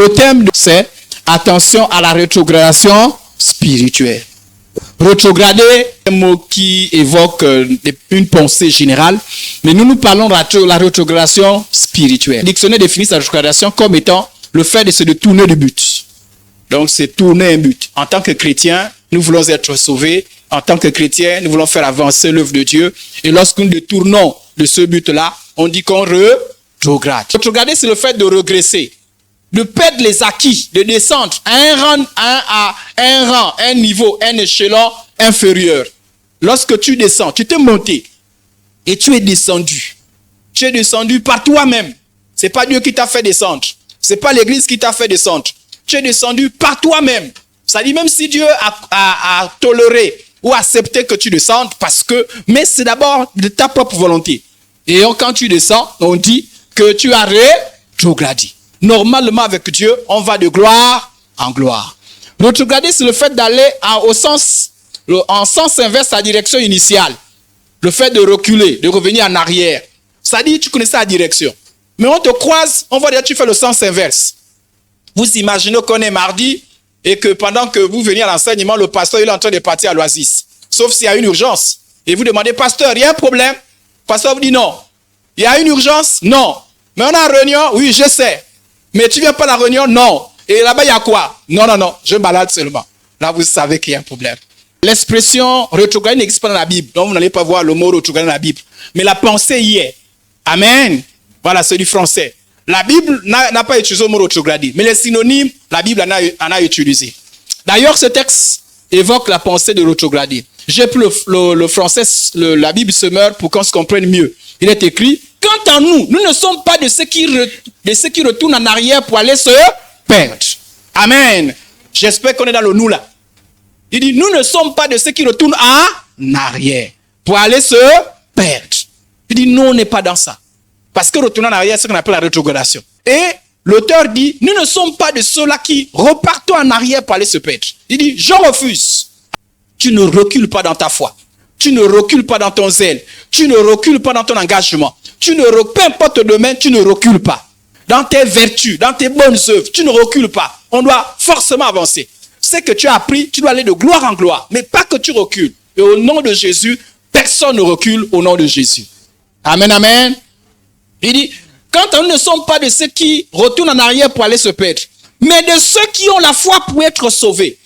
Le thème, c'est attention à la rétrogradation spirituelle. Rétrograder, un mot qui évoque une pensée générale, mais nous parlons de la rétrogradation spirituelle. Le dictionnaire définit la rétrogradation comme étant le fait de se détourner du but. Donc, c'est tourner un but. En tant que chrétien, nous voulons être sauvés. En tant que chrétien, nous voulons faire avancer l'œuvre de Dieu. Et lorsque nous détournons de ce but-là, on dit qu'on rétrograde. Rétrograder, c'est le fait de régresser, de perdre les acquis, de descendre à un niveau, un échelon inférieur. Lorsque tu descends, tu t'es monté et tu es descendu. Tu es descendu par toi-même. C'est pas Dieu qui t'a fait descendre. C'est pas l'église qui t'a fait descendre. Tu es descendu par toi-même. Ça dit même si Dieu a toléré ou accepté que tu descendes mais c'est d'abord de ta propre volonté. Et quand tu descends, on dit que tu as rétrogradé. Normalement, avec Dieu, on va de gloire en gloire. Rétrograder, c'est le fait d'aller en sens inverse à la direction initiale. Le fait de reculer, de revenir en arrière. Ça dit, tu connaissais la direction. Mais on te croise, on va dire, tu fais le sens inverse. Vous imaginez qu'on est mardi et que pendant que vous venez à l'enseignement, le pasteur il est en train de partir à l'Oasis. Sauf s'il y a une urgence. Et vous demandez, pasteur, il y a un problème? Le pasteur vous dit non. Il y a une urgence? Non. Mais on a une réunion? Oui, je sais. Mais tu viens pas à la réunion? Non. Et là-bas, il y a quoi? Non, je malade seulement. Là, vous savez qu'il y a un problème. L'expression rétrograde n'existe pas dans la Bible. Donc, vous n'allez pas voir le mot rétrograde dans la Bible. Mais la pensée y est. Amen. Voilà, c'est du français. La Bible n'a pas utilisé le mot rétrograder. Mais les synonymes, la Bible en a utilisé. D'ailleurs, ce texte évoque la pensée de rétrograder. J'ai pris le français, la Bible se meurt pour qu'on se comprenne mieux. Il est écrit, quant à nous, nous ne sommes pas de ceux qui retournent en arrière pour aller se perdre. Amen. J'espère qu'on est dans le nous là. Il dit, nous ne sommes pas de ceux qui retournent en arrière pour aller se perdre. Il dit, nous, on n'est pas dans ça. Parce que retourner en arrière, c'est ce qu'on appelle la rétrogradation. Et l'auteur dit, nous ne sommes pas de ceux-là qui repartent en arrière pour aller se perdre. Il dit, je refuse. Tu ne recules pas dans ta foi. Tu ne recules pas dans ton zèle. Tu ne recules pas dans ton engagement. Peu importe le domaine, tu ne recules pas. Dans tes vertus, dans tes bonnes œuvres, tu ne recules pas. On doit forcément avancer. Ce que tu as appris, tu dois aller de gloire en gloire. Mais pas que tu recules. Et au nom de Jésus, personne ne recule au nom de Jésus. Amen, amen. Il dit, quand nous ne sommes pas de ceux qui retournent en arrière pour aller se perdre, mais de ceux qui ont la foi pour être sauvés.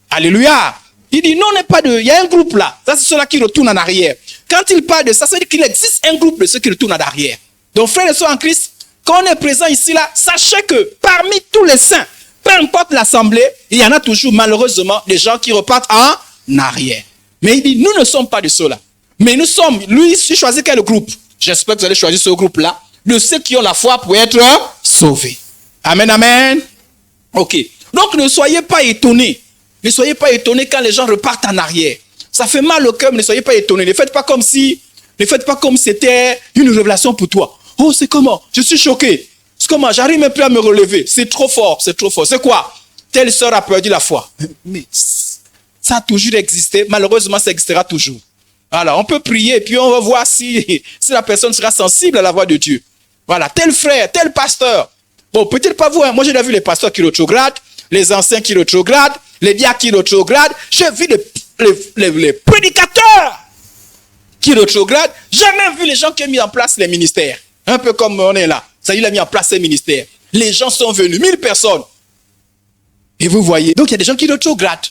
Alléluia. Il dit, non, on n'est pas de... Il y a un groupe là. Ça, c'est ceux-là qui retournent en arrière. Quand il parle de ça, ça veut dire qu'il existe un groupe de ceux qui retournent en arrière. Donc, frères et sœurs en Christ, quand on est présent ici là, sachez que parmi tous les saints, peu importe l'assemblée, il y en a toujours malheureusement des gens qui repartent en arrière. Mais il dit, nous ne sommes pas de ceux-là. Mais nous sommes, lui, il choisit quel groupe? J'espère que vous allez choisir ce groupe-là, de ceux qui ont la foi pour être sauvés. Amen, amen. Ok. Donc, ne soyez pas étonnés. Ne soyez pas étonnés quand les gens repartent en arrière. Ça fait mal au cœur, mais ne soyez pas étonnés. Ne faites pas comme c'était une révélation pour toi. Oh, c'est comment? Je suis choqué. C'est comment? J'arrive même plus à me relever. C'est trop fort, c'est trop fort. C'est quoi? Telle sœur a perdu la foi. Mais ça a toujours existé. Malheureusement, ça existera toujours. Voilà, on peut prier et puis on va voir si la personne sera sensible à la voix de Dieu. Voilà, tel frère, tel pasteur. Bon, peut-être pas vous, hein. Moi j'ai déjà vu les pasteurs qui rétrogradent, les anciens qui rétrogradent, les diacres qui rétrogradent. J'ai vu les prédicateurs qui rétrogradent. J'ai même vu les gens qui ont mis en place les ministères. Un peu comme on est là. Ça y est, il a mis en place les ministères. Les gens sont venus, 1000 personnes. Et vous voyez, donc il y a des gens qui rétrogradent.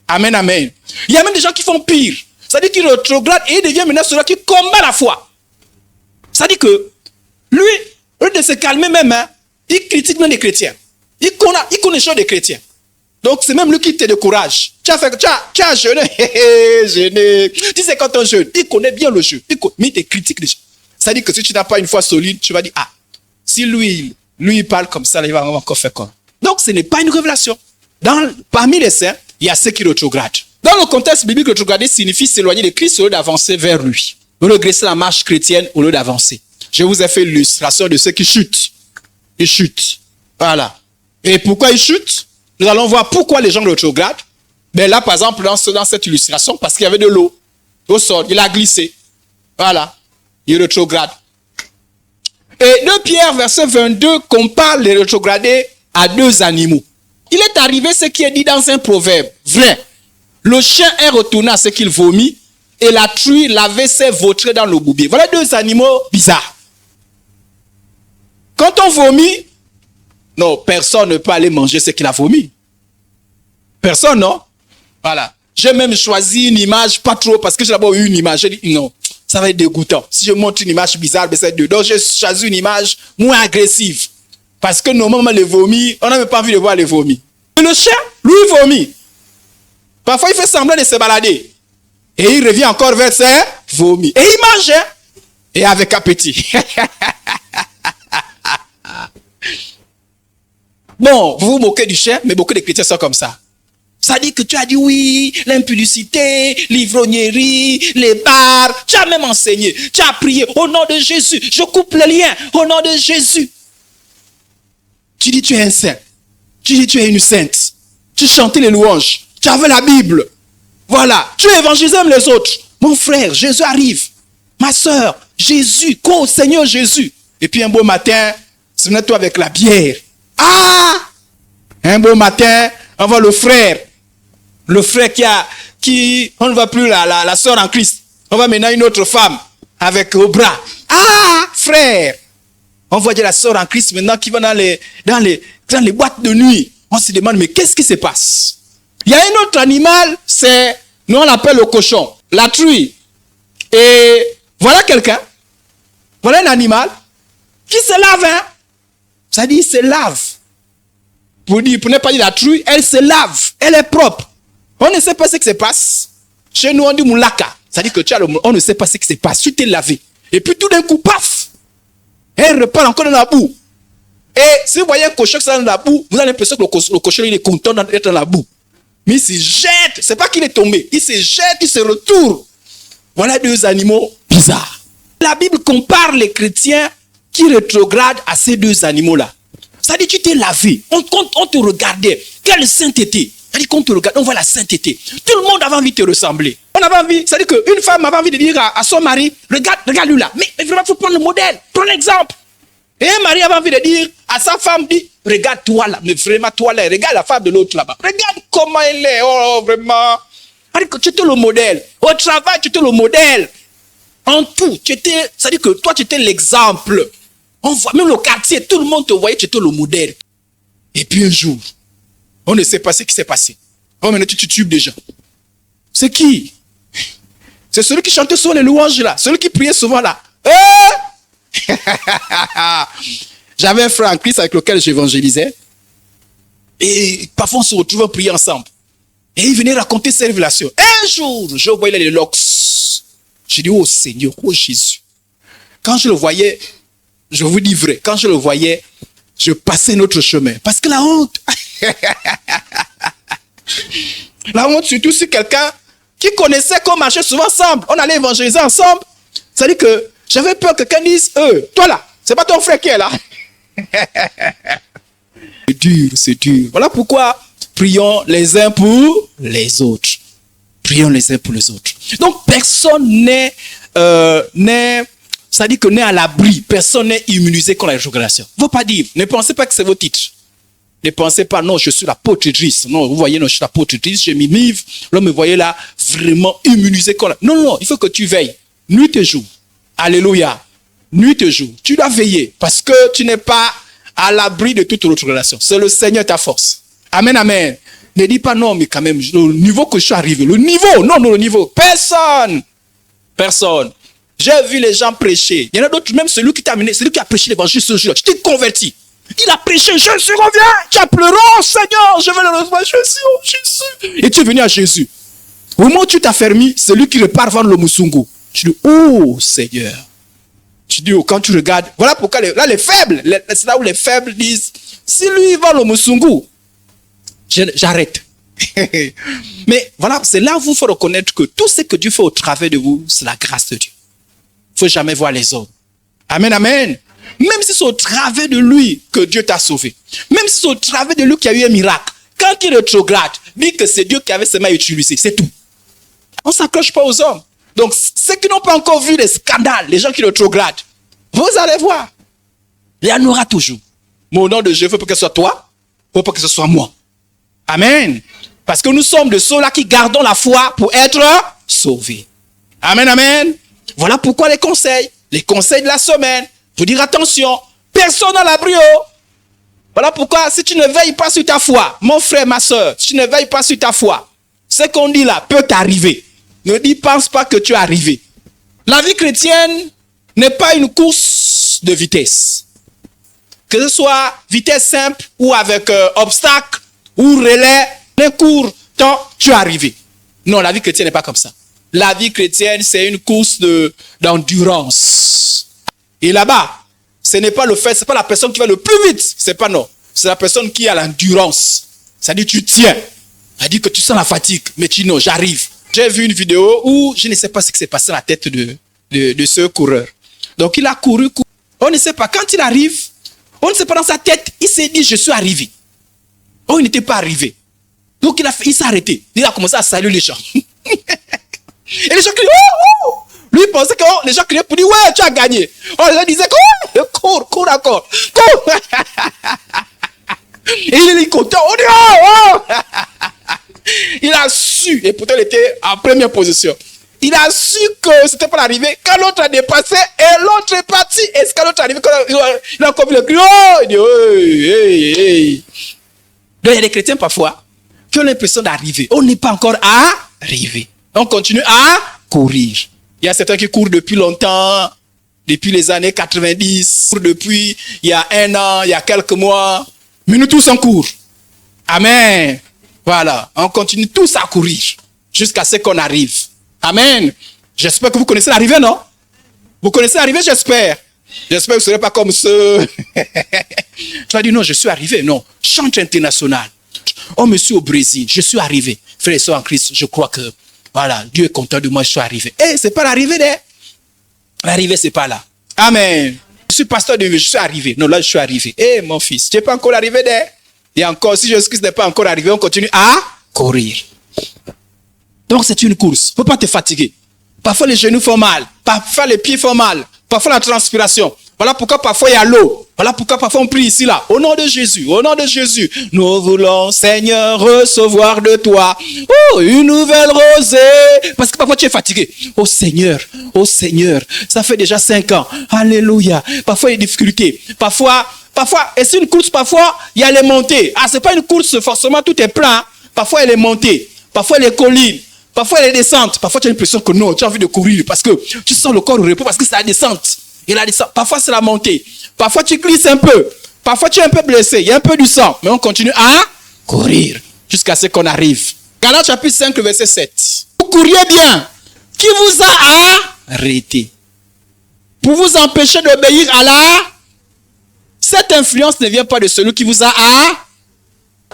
Amen, amen. Il y a même des gens qui font pire. C'est-à-dire qu'il rétrograde et il devient maintenant celui qui combat la foi. C'est-à-dire que lui, au lieu de se calmer même, hein, il critique même les chrétiens. Il connaît les choses des chrétiens. Donc c'est même lui qui te décourage. Tu as jeûné, jeûné. Tu sais quand on jeûne, il connaît bien le jeu. Mais il te critique les choses. C'est-à-dire que si tu n'as pas une foi solide, tu vas dire, si lui il parle comme ça, il va encore faire quoi? Donc ce n'est pas une révélation. Parmi les saints, il y a ceux qui rétrogradent. Dans le contexte biblique, rétrograder signifie s'éloigner de Christ au lieu d'avancer vers lui. Regresser la marche chrétienne au lieu d'avancer. Je vous ai fait l'illustration de ceux qui chutent. Ils chutent. Voilà. Et pourquoi ils chutent? Nous allons voir pourquoi les gens rétrogradent. Mais là, par exemple, dans cette illustration, parce qu'il y avait de l'eau au sol, il a glissé. Voilà. Il rétrograde. Et 2 Pierre, verset 22, compare les rétrogradés à deux animaux. Il est arrivé ce qui est dit dans un proverbe, vrai. Le chien est retourné à ce qu'il vomit et la truie lavait ses vautrés dans le boubier. Voilà deux animaux bizarres. Quand on vomit, non, personne ne peut aller manger ce qu'il a vomi. Personne, non? Voilà. J'ai même choisi une image, pas trop, parce que j'ai d'abord eu une image. J'ai dit, non, ça va être dégoûtant. Si je montre une image bizarre, donc j'ai choisi une image moins agressive. Parce que normalement, les vomis, on n'a même pas envie de voir les vomis. Et le chien, lui, vomit. Parfois, il fait semblant de se balader. Et il revient encore vers ses vomis. Et il mange, hein? Et avec appétit. Bon, vous vous moquez du chien, mais beaucoup de chrétiens sont comme ça. Ça dit que tu as dit oui, l'impudicité, l'ivrognerie, les bars. Tu as même enseigné. Tu as prié au nom de Jésus. Je coupe le lien au nom de Jésus. Tu dis tu es un saint. Tu dis tu es une sainte. Tu chantais les louanges. Tu avais la Bible. Voilà. Tu évangélises même les autres. Mon frère, Jésus arrive. Ma soeur, Jésus. Quoi au Seigneur Jésus. Et puis un beau matin, souvenez-toi avec la bière. Ah! Un beau matin, on voit le frère. Le frère on ne voit plus la soeur en Christ. On voit maintenant une autre femme avec au bras. Ah! Frère! On voit la soeur en Christ maintenant qui va dans les boîtes de nuit. On se demande, mais qu'est-ce qui se passe? Il y a un autre animal, nous on l'appelle le cochon, la truie. Et voilà quelqu'un, voilà un animal qui se lave, hein? Ça dit, il se lave. Pour ne pas dire la truie, elle se lave, elle est propre. On ne sait pas ce qui se passe. Chez nous, on dit moulaka. Ça dit que on ne sait pas ce qui se passe. Tu t'es lavé. Et puis tout d'un coup, paf! Elle repart encore dans la boue. Et si vous voyez un cochon qui est dans la boue, vous avez l'impression que le cochon il est content d'être dans la boue. Mais il se jette. C'est pas qu'il est tombé. Il se jette, il se retourne. Voilà deux animaux bizarres. La Bible compare les chrétiens qui rétrogradent à ces deux animaux-là. Ça dit, tu t'es lavé. On te regardait. Quelle sainteté. Ça dit qu'on te regarde, on voit la sainteté. Tout le monde avait envie de te ressembler. On avait envie, ça dit qu'une femme avait envie de dire à son mari, regarde lui là. Mais vraiment, il faut prendre le modèle, prends l'exemple. Et un mari avait envie de dire à sa femme, dit, regarde toi là, mais vraiment toi là, regarde la femme de l'autre là-bas. Regarde comment elle est, oh vraiment. Tu étais le modèle. Au travail, tu étais le modèle. En tout, ça dit que toi, tu étais l'exemple. On voit, même le quartier, tout le monde te voyait, tu étais le modèle. Et puis un jour, on ne sait pas ce qui s'est passé. Oh, maintenant tu tubes déjà. C'est qui? C'est celui qui chantait souvent les louanges là. Celui qui priait souvent là. J'avais un frère en Christ avec lequel j'évangélisais. Et parfois on se retrouvait à prier ensemble. Et il venait raconter ses révélations. Un jour, je voyais les locks. J'ai dit, oh Seigneur, oh Jésus. Quand je le voyais, je vous dis vrai, quand je le voyais, je passais notre chemin. Parce que la honte, la honte, surtout si quelqu'un qui connaissait qu'on marchait souvent ensemble, on allait évangéliser ensemble. Ça dit que j'avais peur que quelqu'un dise, toi là, c'est pas ton frère qui est là. C'est dur, c'est dur. Voilà pourquoi prions les uns pour les autres. Prions les uns pour les autres. Donc personne n'est ça dit que n'est à l'abri, personne n'est immunisé contre la rétrogradation. Il ne faut pas dire, ne pensez pas que c'est vos titres. Ne pensez pas, non, je suis l'apôtre Idriss. Non, vous voyez, non, je suis l'apôtre Idriss, je m'immive. L'homme me voyait là, vraiment immunisé contre la... Non, non, il faut que tu veilles. Nuit et jour. Alléluia. Nuit et jour. Tu dois veiller parce que tu n'es pas à l'abri de toute rétrogradation. C'est le Seigneur ta force. Amen, amen. Ne dis pas non, mais quand même, le niveau que je suis arrivé, le niveau, non, le niveau. Personne. J'ai vu les gens prêcher. Il y en a d'autres, même celui qui t'a amené, celui qui a prêché l'évangile ce jour-là. Tu t'es converti. Il a prêché, je suis reviens. Tu as pleuré, oh Seigneur, je vais le recevoir, Jésus, oh Jésus. Et tu es venu à Jésus. Au moment où tu t'as fermé, celui qui repart vendre le moussungu. Tu dis, oh Seigneur. Tu dis, oh, quand tu regardes, voilà pourquoi là les faibles, c'est là où les faibles disent, si lui il vend le moussungu, j'arrête. Mais voilà, c'est là où il faut reconnaître que tout ce que Dieu fait au travers de vous, c'est la grâce de Dieu. Il ne faut jamais voir les hommes. Amen, amen. Même si c'est au travers de lui que Dieu t'a sauvé. Même si c'est au travers de lui qu'il y a eu un miracle. Quand il rétrograde, dit que c'est Dieu qui avait seulement utilisé. C'est tout. On ne s'accroche pas aux hommes. Donc, ceux qui n'ont pas encore vu les scandales, les gens qui rétrogradent, vous allez voir. Il y en aura toujours. Mais au nom de Dieu, il faut que ce soit toi pour pas que ce soit moi. Amen. Parce que nous sommes de ceux-là qui gardons la foi pour être sauvés. Amen, amen. Voilà pourquoi les conseils de la semaine, pour dire attention, personne n'a l'abri. Voilà pourquoi si tu ne veilles pas sur ta foi, mon frère, ma soeur, si tu ne veilles pas sur ta foi, ce qu'on dit là peut t'arriver. Ne pense pas que tu es arrivé. La vie chrétienne n'est pas une course de vitesse. Que ce soit vitesse simple ou avec obstacle ou relais, un court temps, tu es arrivé. Non, la vie chrétienne n'est pas comme ça. La vie chrétienne, c'est une course d'endurance. Et là-bas, ce n'est pas le fait, c'est pas la personne qui va le plus vite. C'est pas non. C'est la personne qui a l'endurance. C'est-à-dire, tu tiens. C'est-à-dire que tu sens la fatigue. Mais tu dis non, j'arrive. J'ai vu une vidéo où je ne sais pas ce qui s'est passé dans la tête de ce coureur. Donc, il a couru. On ne sait pas. Quand il arrive, on ne sait pas dans sa tête, il s'est dit, je suis arrivé. Oh, il n'était pas arrivé. Donc, il s'est arrêté. Il a commencé à saluer les gens. Et les gens criaient, oh, oh. Lui, il pensait que les gens criaient pour dire, ouais, tu as gagné. Oh, les gens disaient, cours encore, cours. Et il est content, on dit, oh, oh. Il a su, et pourtant il était en première position. Il a su que c'était pas l'arrivée. Quand l'autre a dépassé, et l'autre est parti. Et quand l'autre est arrivé, il a encore vu le cri, oh, il dit, hey. Donc il y a des chrétiens parfois qui ont l'impression d'arriver. On n'est pas encore arrivé. On continue à courir. Il y a certains qui courent depuis longtemps, depuis les années 90, depuis il y a 1 an, il y a quelques mois. Mais nous tous on court. Amen. Voilà, on continue tous à courir jusqu'à ce qu'on arrive. Amen. J'espère que vous connaissez l'arrivée, non? Vous connaissez l'arrivée, j'espère. J'espère que vous ne serez pas comme ceux. Tu vas dire non, je suis arrivé. Non, chante international. Oh, monsieur au Brésil, je suis arrivé. Frères et sœurs en Christ, je crois que voilà, Dieu est content de moi, je suis arrivé. Eh, c'est pas l'arrivée, l'arrivée, c'est pas là. Amen. Je suis pasteur de Dieu, je suis arrivé. Non, là, je suis arrivé. Eh, mon fils, tu n'es pas encore arrivé, et encore, si Jésus-Christ n'est pas encore arrivé, on continue à courir. Donc, c'est une course. Faut pas te fatiguer. Parfois, les genoux font mal. Parfois, les pieds font mal. Parfois, la transpiration. Voilà pourquoi parfois, il y a l'eau. Voilà pourquoi parfois, on prie ici, là. Au nom de Jésus, nous voulons, Seigneur, recevoir de toi. Oh, une nouvelle rosée. Parce que parfois, tu es fatigué. Oh Seigneur, ça fait déjà 5 ans. Alléluia. Parfois, il y a des difficultés. Parfois, et c'est une course, parfois, il y a les montées. Ah, c'est pas une course, forcément, tout est plein. Parfois, il y a les montées. Parfois, il y a les collines. Parfois, il y a les descentes. Parfois, tu as l'impression que non, tu as envie de courir parce que tu sens le corps au repos parce que c'est la descente. Et la descente, parfois, c'est la montée. Parfois, tu glisses un peu. Parfois, tu es un peu blessé. Il y a un peu du sang. Mais on continue à courir jusqu'à ce qu'on arrive. Galates chapitre 5, verset 7. Vous couriez bien. Qui vous a arrêté pour vous empêcher d'obéir à la... Cette influence ne vient pas de celui qui vous a...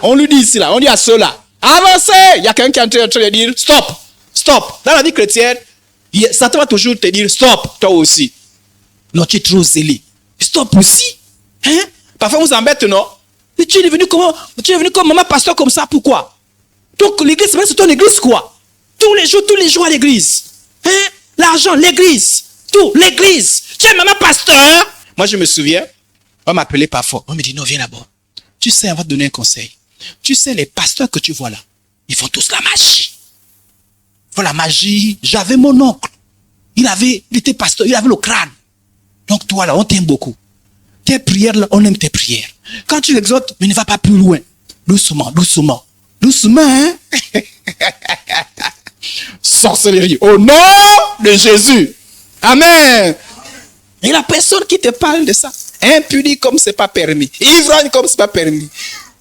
On lui dit ici, là. On dit à ceux-là. Avancez. Il y a quelqu'un qui est en train de dire stop. Dans la vie chrétienne, Satan va toujours te dire stop, toi aussi. Non, tu es trop zélé. Stop aussi. Hein? Parfois, on vous embête, non? Mais tu es devenu comme maman pasteur comme ça, pourquoi? Donc, l'église, c'est ton église, quoi? Tous les jours à l'église. Hein? L'argent, l'église. Tout, l'église. Tu es maman pasteur. Moi, je me souviens, on m'appelait parfois. On me dit, non, viens là-bas. Tu sais, on va te donner un conseil. Tu sais, les pasteurs que tu vois là, ils font tous la magie. Ils font la magie. J'avais mon oncle. Il était pasteur, il avait le crâne. Donc toi là, on t'aime beaucoup. Tes prières là, on aime tes prières. Quand tu exhortes, mais ne va pas plus loin. Doucement, hein? Sorcellerie. Au nom de Jésus. Amen. Et la personne qui te parle de ça, impudique comme c'est pas permis. Ivrogne comme c'est pas permis.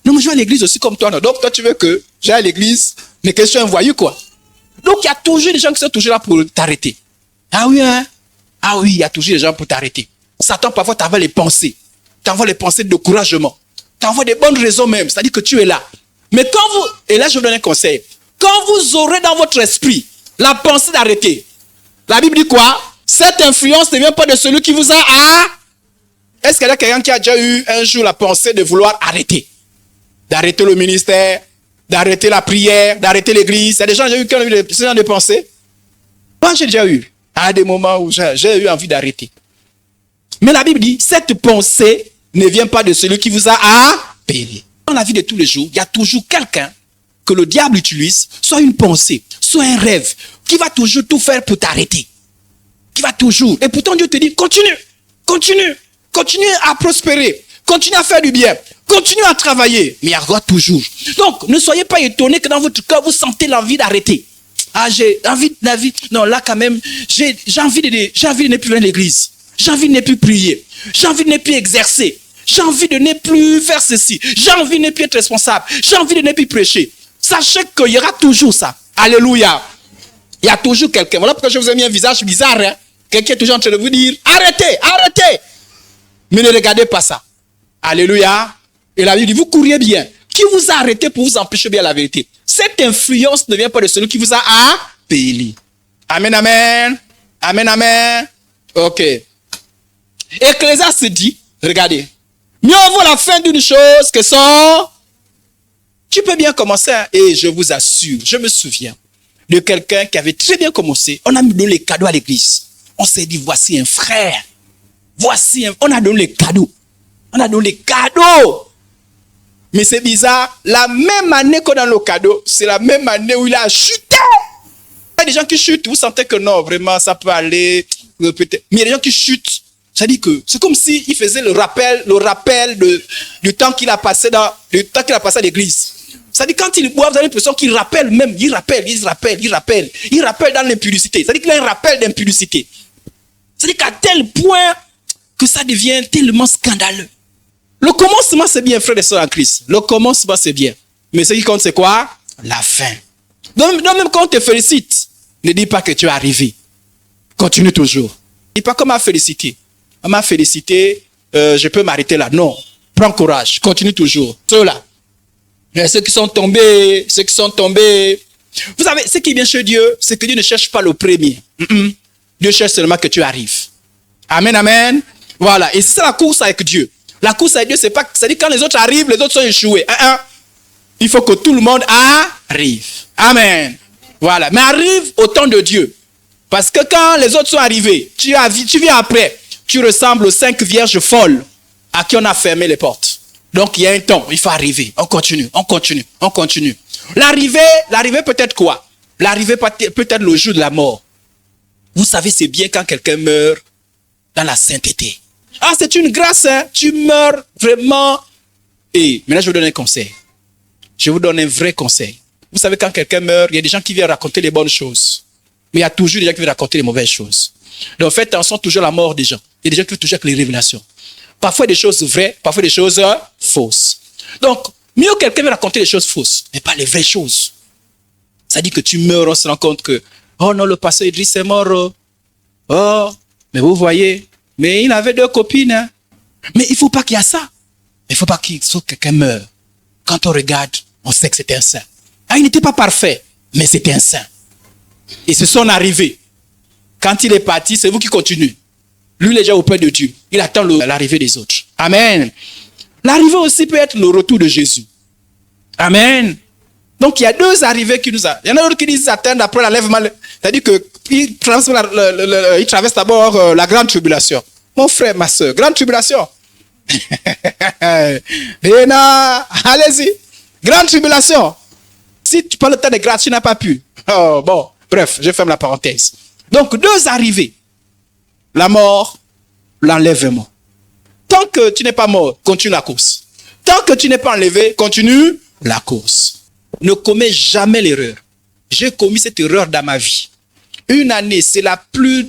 Non, mais je vais à l'église aussi comme toi. Non. Donc toi, tu veux que j'aille à l'église, mais que je sois un voyou, quoi. Donc il y a toujours des gens qui sont toujours là pour t'arrêter. Ah oui, hein? Ah oui, il y a toujours des gens pour t'arrêter. Satan, parfois, t'envoie les pensées. T'envoie les pensées de découragement. T'envoie des bonnes raisons même. C'est-à-dire que tu es là. Mais quand vous... Et là, je vous donne un conseil. Quand vous aurez dans votre esprit la pensée d'arrêter, la Bible dit quoi? Cette influence ne vient pas de celui qui vous a... Est-ce qu'il y a quelqu'un qui a déjà eu un jour la pensée de vouloir arrêter? D'arrêter le ministère, d'arrêter la prière, d'arrêter l'église. Il y a des gens qui ont eu ce genre de pensée. Moi, j'ai déjà eu. À des moments où j'ai eu envie d'arrêter. Mais la Bible dit, cette pensée ne vient pas de celui qui vous a appelé. Dans la vie de tous les jours, il y a toujours quelqu'un que le diable utilise, soit une pensée, soit un rêve, qui va toujours tout faire pour t'arrêter. Qui va toujours. Et pourtant Dieu te dit, continue, continue, continue à prospérer, continue à faire du bien, continue à travailler. Mais il y aura toujours. Donc, ne soyez pas étonnés que dans votre cœur, vous sentez l'envie d'arrêter. Ah, j'ai envie de la vie. Non, là quand même, j'ai envie de ne plus venir à l'église. J'ai envie de ne plus prier. J'ai envie de ne plus exercer. J'ai envie de ne plus faire ceci. J'ai envie de ne plus être responsable. J'ai envie de ne plus prêcher. Sachez qu'il y aura toujours ça. Alléluia. Il y a toujours quelqu'un. Voilà pourquoi je vous ai mis un visage bizarre. Hein? Quelqu'un est toujours en train de vous dire, arrêtez, arrêtez. Mais ne regardez pas ça. Alléluia. Et la Bible dit, vous courriez bien. Qui vous a arrêté pour vous empêcher bien la vérité? Cette influence ne vient pas de celui qui vous a appelé. Amen, amen. Amen, amen. Ok. Ecclésiaste dit, regardez, mieux vaut la fin d'une chose que son... Tu peux bien commencer, hein, et je vous assure, je me souviens de quelqu'un qui avait très bien commencé. On a donné les cadeaux à l'église. On s'est dit, voici un frère. On a donné les cadeaux. On a donné les cadeaux. Mais c'est bizarre, la même année qu'on a le cadeau, c'est la même année où il a chuté. Il y a des gens qui chutent, vous sentez que non, vraiment, ça peut aller, peut-être. Mais il y a des gens qui chutent. Ça dit que c'est comme s'il faisait le rappel du temps qu'il a passé à l'église. Ça dit quand il boit, vous avez l'impression qu'il rappelle même, il rappelle dans l'impudicité. Ça dit qu'il a un rappel d'impudicité. Ça dit qu'à tel point que ça devient tellement scandaleux. Le commencement c'est bien, frères et sœurs en Christ. Le commencement c'est bien. Mais ce qui compte c'est quoi? La fin. Donc même quand on te félicite, ne dis pas que tu es arrivé. Continue toujours. Ne dis pas qu'on m'a félicité. On m'a félicité, je peux m'arrêter là. Non, prends courage, continue toujours. Ceux-là, ceux qui sont tombés. Vous savez, ce qui est bien chez Dieu, c'est que Dieu ne cherche pas le premier. Dieu cherche seulement que tu arrives. Amen, amen. Voilà, et c'est ça la course avec Dieu. La course avec Dieu, c'est pas, c'est-à-dire quand les autres arrivent, les autres sont échoués. Il faut que tout le monde arrive. Amen. Voilà, mais arrive au temps de Dieu. Parce que quand les autres sont arrivés, tu viens après. Tu ressembles aux 5 vierges folles à qui on a fermé les portes. Donc il y a un temps, il faut arriver. On continue. L'arrivée peut-être quoi? L'arrivée peut-être le jour de la mort. Vous savez, c'est bien quand quelqu'un meurt dans la sainteté. Ah, c'est une grâce, hein? Tu meurs vraiment. Et maintenant, je vous donne un conseil. Je vous donne un vrai conseil. Vous savez, quand quelqu'un meurt, il y a des gens qui viennent raconter les bonnes choses. Mais il y a toujours des gens qui viennent raconter les mauvaises choses. Donc faites attention toujours à la mort des gens. Il y a des gens qui font toujours avec les révélations. Parfois des choses vraies, parfois des choses fausses. Donc, mieux quelqu'un veut raconter les choses fausses, mais pas les vraies choses. Ça dit que tu meurs, on se rend compte que, oh non, le pasteur Idriss est mort. Oh, mais vous voyez, mais il avait 2 copines. Hein. Mais il ne faut pas qu'il y ait ça. Il ne faut pas qu'il soit quelqu'un meure. Quand on regarde, on sait que c'était un saint. Ah, il n'était pas parfait, mais c'était un saint. Et ce sont arrivés. Quand il est parti, c'est vous qui continuez. Lui, il est déjà auprès de Dieu. Il attend l'arrivée des autres. Amen. L'arrivée aussi peut être le retour de Jésus. Amen. Donc, il y a 2 arrivées qui nous a. Il y en a d'autres qui disent attendre après l'enlèvement. C'est-à-dire qu'il traverse d'abord la grande tribulation. Mon frère, ma soeur, grande tribulation. Allez-y. Grande tribulation. Si tu parles le temps de grâce, tu n'as pas pu. Oh, bon, bref, je ferme la parenthèse. Donc, 2 arrivées. La mort, l'enlèvement. Tant que tu n'es pas mort, continue la course. Tant que tu n'es pas enlevé, continue la course. Ne commets jamais l'erreur. J'ai commis cette erreur dans ma vie. Une année, c'est la pire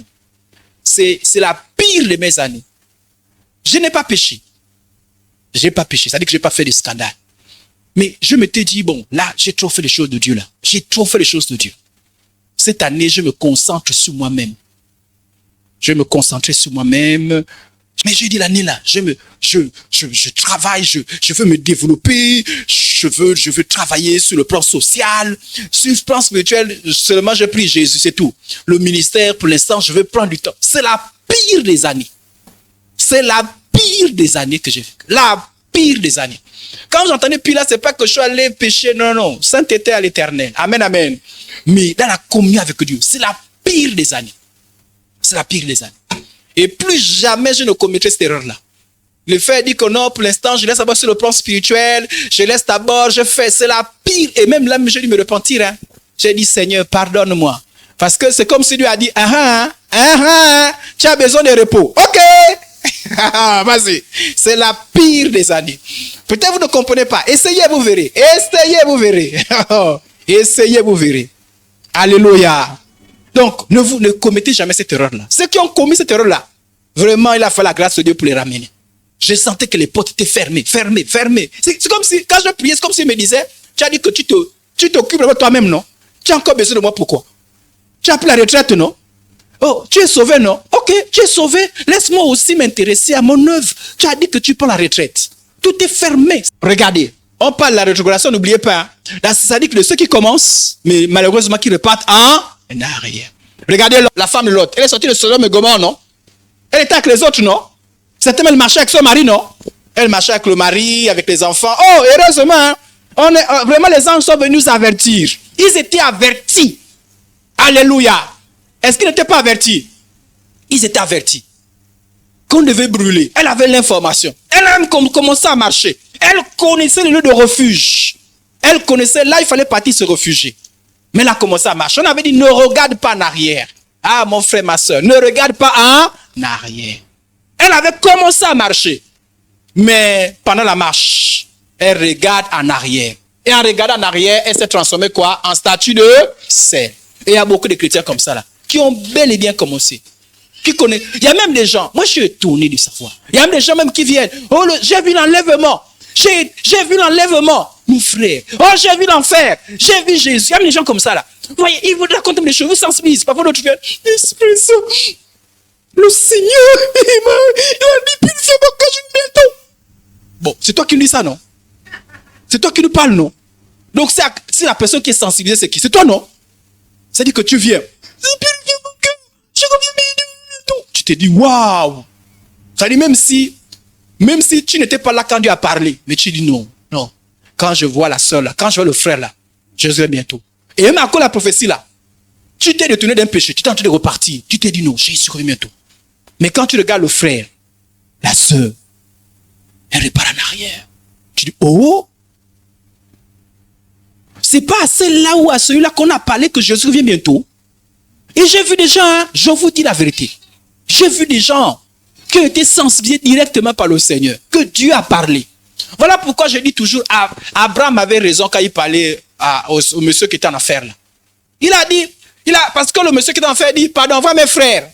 de mes années. Je n'ai pas péché. C'est-à-dire que je n'ai pas fait de scandale. Mais je m'étais dit, bon, là, j'ai trop fait les choses de Dieu, là. J'ai trop fait les choses de Dieu. Cette année, je me concentre sur moi-même. Je me concentrer sur moi-même. Mais j'ai dit l'année là, je travaille, je veux me développer, je veux travailler sur le plan social, sur le plan spirituel, seulement je prie Jésus, c'est tout. Le ministère, pour l'instant, je veux prendre du temps. C'est la pire des années. C'est la pire des années que j'ai fait. La pire des années. Quand j'entendais pire là, c'est pas que je suis allé pécher, non. Sainteté à l'éternel. Amen, amen. Mais dans la communion avec Dieu, c'est la pire des années. C'est la pire des années. Et plus jamais je ne commettrai cette erreur-là. Le fait dit que non, pour l'instant, je laisse d'abord sur le plan spirituel, je laisse d'abord, je fais, c'est la pire. Et même là, j'ai dû me repentir. Hein. J'ai dit, Seigneur, pardonne-moi. Parce que c'est comme si Dieu a dit, tu as besoin de repos. Ok, vas-y. C'est la pire des années. Peut-être vous ne comprenez pas. Essayez, vous verrez. Essayez, vous verrez. Essayez, vous verrez. Alléluia. Donc, ne commettez jamais cette erreur-là. Ceux qui ont commis cette erreur-là, vraiment, il a fallu la grâce de Dieu pour les ramener. Je sentais que les portes étaient fermées. C'est comme si, quand je priais, c'est comme s'il me disait, tu as dit que tu t'occupes de toi-même, non? Tu as encore besoin de moi, pourquoi? Tu as pris la retraite, non? Oh, tu es sauvé, non? Ok, tu es sauvé. Laisse-moi aussi m'intéresser à mon œuvre. Tu as dit que tu prends la retraite. Tout est fermé. Regardez, on parle de la rétrogradation, n'oubliez pas. Hein? Ça dit que de ceux qui commencent, mais malheureusement qui repartent en arrière. Regardez la femme de Lot. Elle est sortie de Sodome et Gomorrhe, non? Elle était avec les autres, non? Certainement, elle marchait avec son mari, non? Elle marchait avec le mari, avec les enfants. Oh, heureusement, hein? Vraiment, les anges sont venus avertir. Ils étaient avertis. Alléluia. Est-ce qu'ils n'étaient pas avertis? Ils étaient avertis qu'on devait brûler. Elle avait l'information. Elle a même commencé à marcher. Elle connaissait le lieu de refuge. Elle connaissait là, il fallait partir se réfugier. Mais elle a commencé à marcher. On avait dit, ne regarde pas en arrière. Ah, mon frère, ma soeur, ne regarde pas en arrière. Elle avait commencé à marcher. Mais pendant la marche, elle regarde en arrière. Et en regardant en arrière, elle s'est transformée quoi? En statue de sel. Et il y a beaucoup de chrétiens comme ça là, qui ont bel et bien commencé. Qui connaissent. Il y a même des gens, moi je suis étonné de savoir. Il y a même des gens même qui viennent. Oh, j'ai vu l'enlèvement. J'ai vu l'enlèvement, mon frère. Oh, j'ai vu l'enfer. J'ai vu Jésus. Il y a même des gens comme ça là. Vous voyez, ils vous racontent des choses, vous sensibilisent. Parfois l'autre vient, Esprit Saint, le Seigneur, il a dit, purifiez-moi quand je bientôt. Bon, c'est toi qui nous dis ça, non? C'est toi qui nous parles, non? Donc c'est la personne qui est sensibilisée, c'est qui? C'est toi, non? C'est-à-dire que tu viens. Je reviens bientôt. Tu te dis, waouh! Ça dit, même si tu n'étais pas là quand Dieu a parlé, mais tu dis non. Quand je vois la soeur là, quand je vois le frère là, je serai bientôt. Et même à cause de la prophétie là, tu t'es détourné d'un péché, tu t'es en train de repartir. Tu t'es dit non, Jésus revient bientôt. Mais quand tu regardes le frère, la soeur, elle repart en arrière. Tu dis, oh! C'est pas à celle-là ou à celui-là qu'on a parlé que Jésus revient bientôt. Et j'ai vu des gens, hein, je vous dis la vérité. J'ai vu des gens qui ont été sensibilisés directement par le Seigneur, que Dieu a parlé. Voilà pourquoi je dis toujours, Abraham avait raison quand il parlait au monsieur qui était en affaire là. Il a dit, parce que le monsieur qui était en affaire dit, pardon, va mes frères,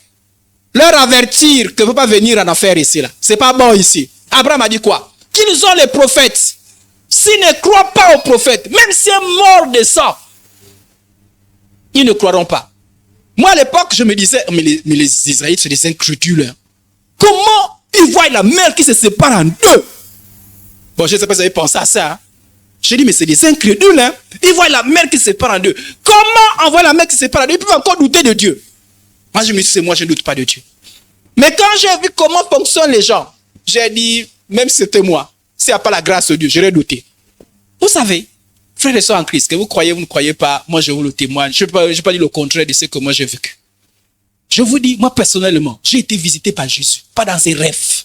leur avertir que ne peut pas venir en affaire ici là. C'est pas bon ici. Abraham a dit quoi? Qu'ils ont les prophètes. S'ils ne croient pas aux prophètes, même si un mort descend, ils ne croiront pas. Moi, à l'époque, je me disais, mais les Israélites, c'est des incrédules. Hein. Comment ils voient la mer qui se sépare en deux? Bon, je ne sais pas si vous avez pensé à ça. Hein. J'ai dit, mais c'est des incrédules. Hein. Ils voient la mer qui se sépare en deux. Comment on voit la mer qui se sépare en deux? Ils peuvent encore douter de Dieu. Moi, je me dis, c'est moi, je ne doute pas de Dieu. Mais quand j'ai vu comment fonctionnent les gens, j'ai dit, même si c'était moi, s'il n'y a pas la grâce de Dieu, j'aurais douté. Vous savez, frères et sœurs en Christ, que vous croyez, vous ne croyez pas, moi je vous le témoigne. Je n'ai pas dit le contraire de ce que moi j'ai vécu. Je vous dis, moi personnellement, j'ai été visité par Jésus, pas dans ses rêves.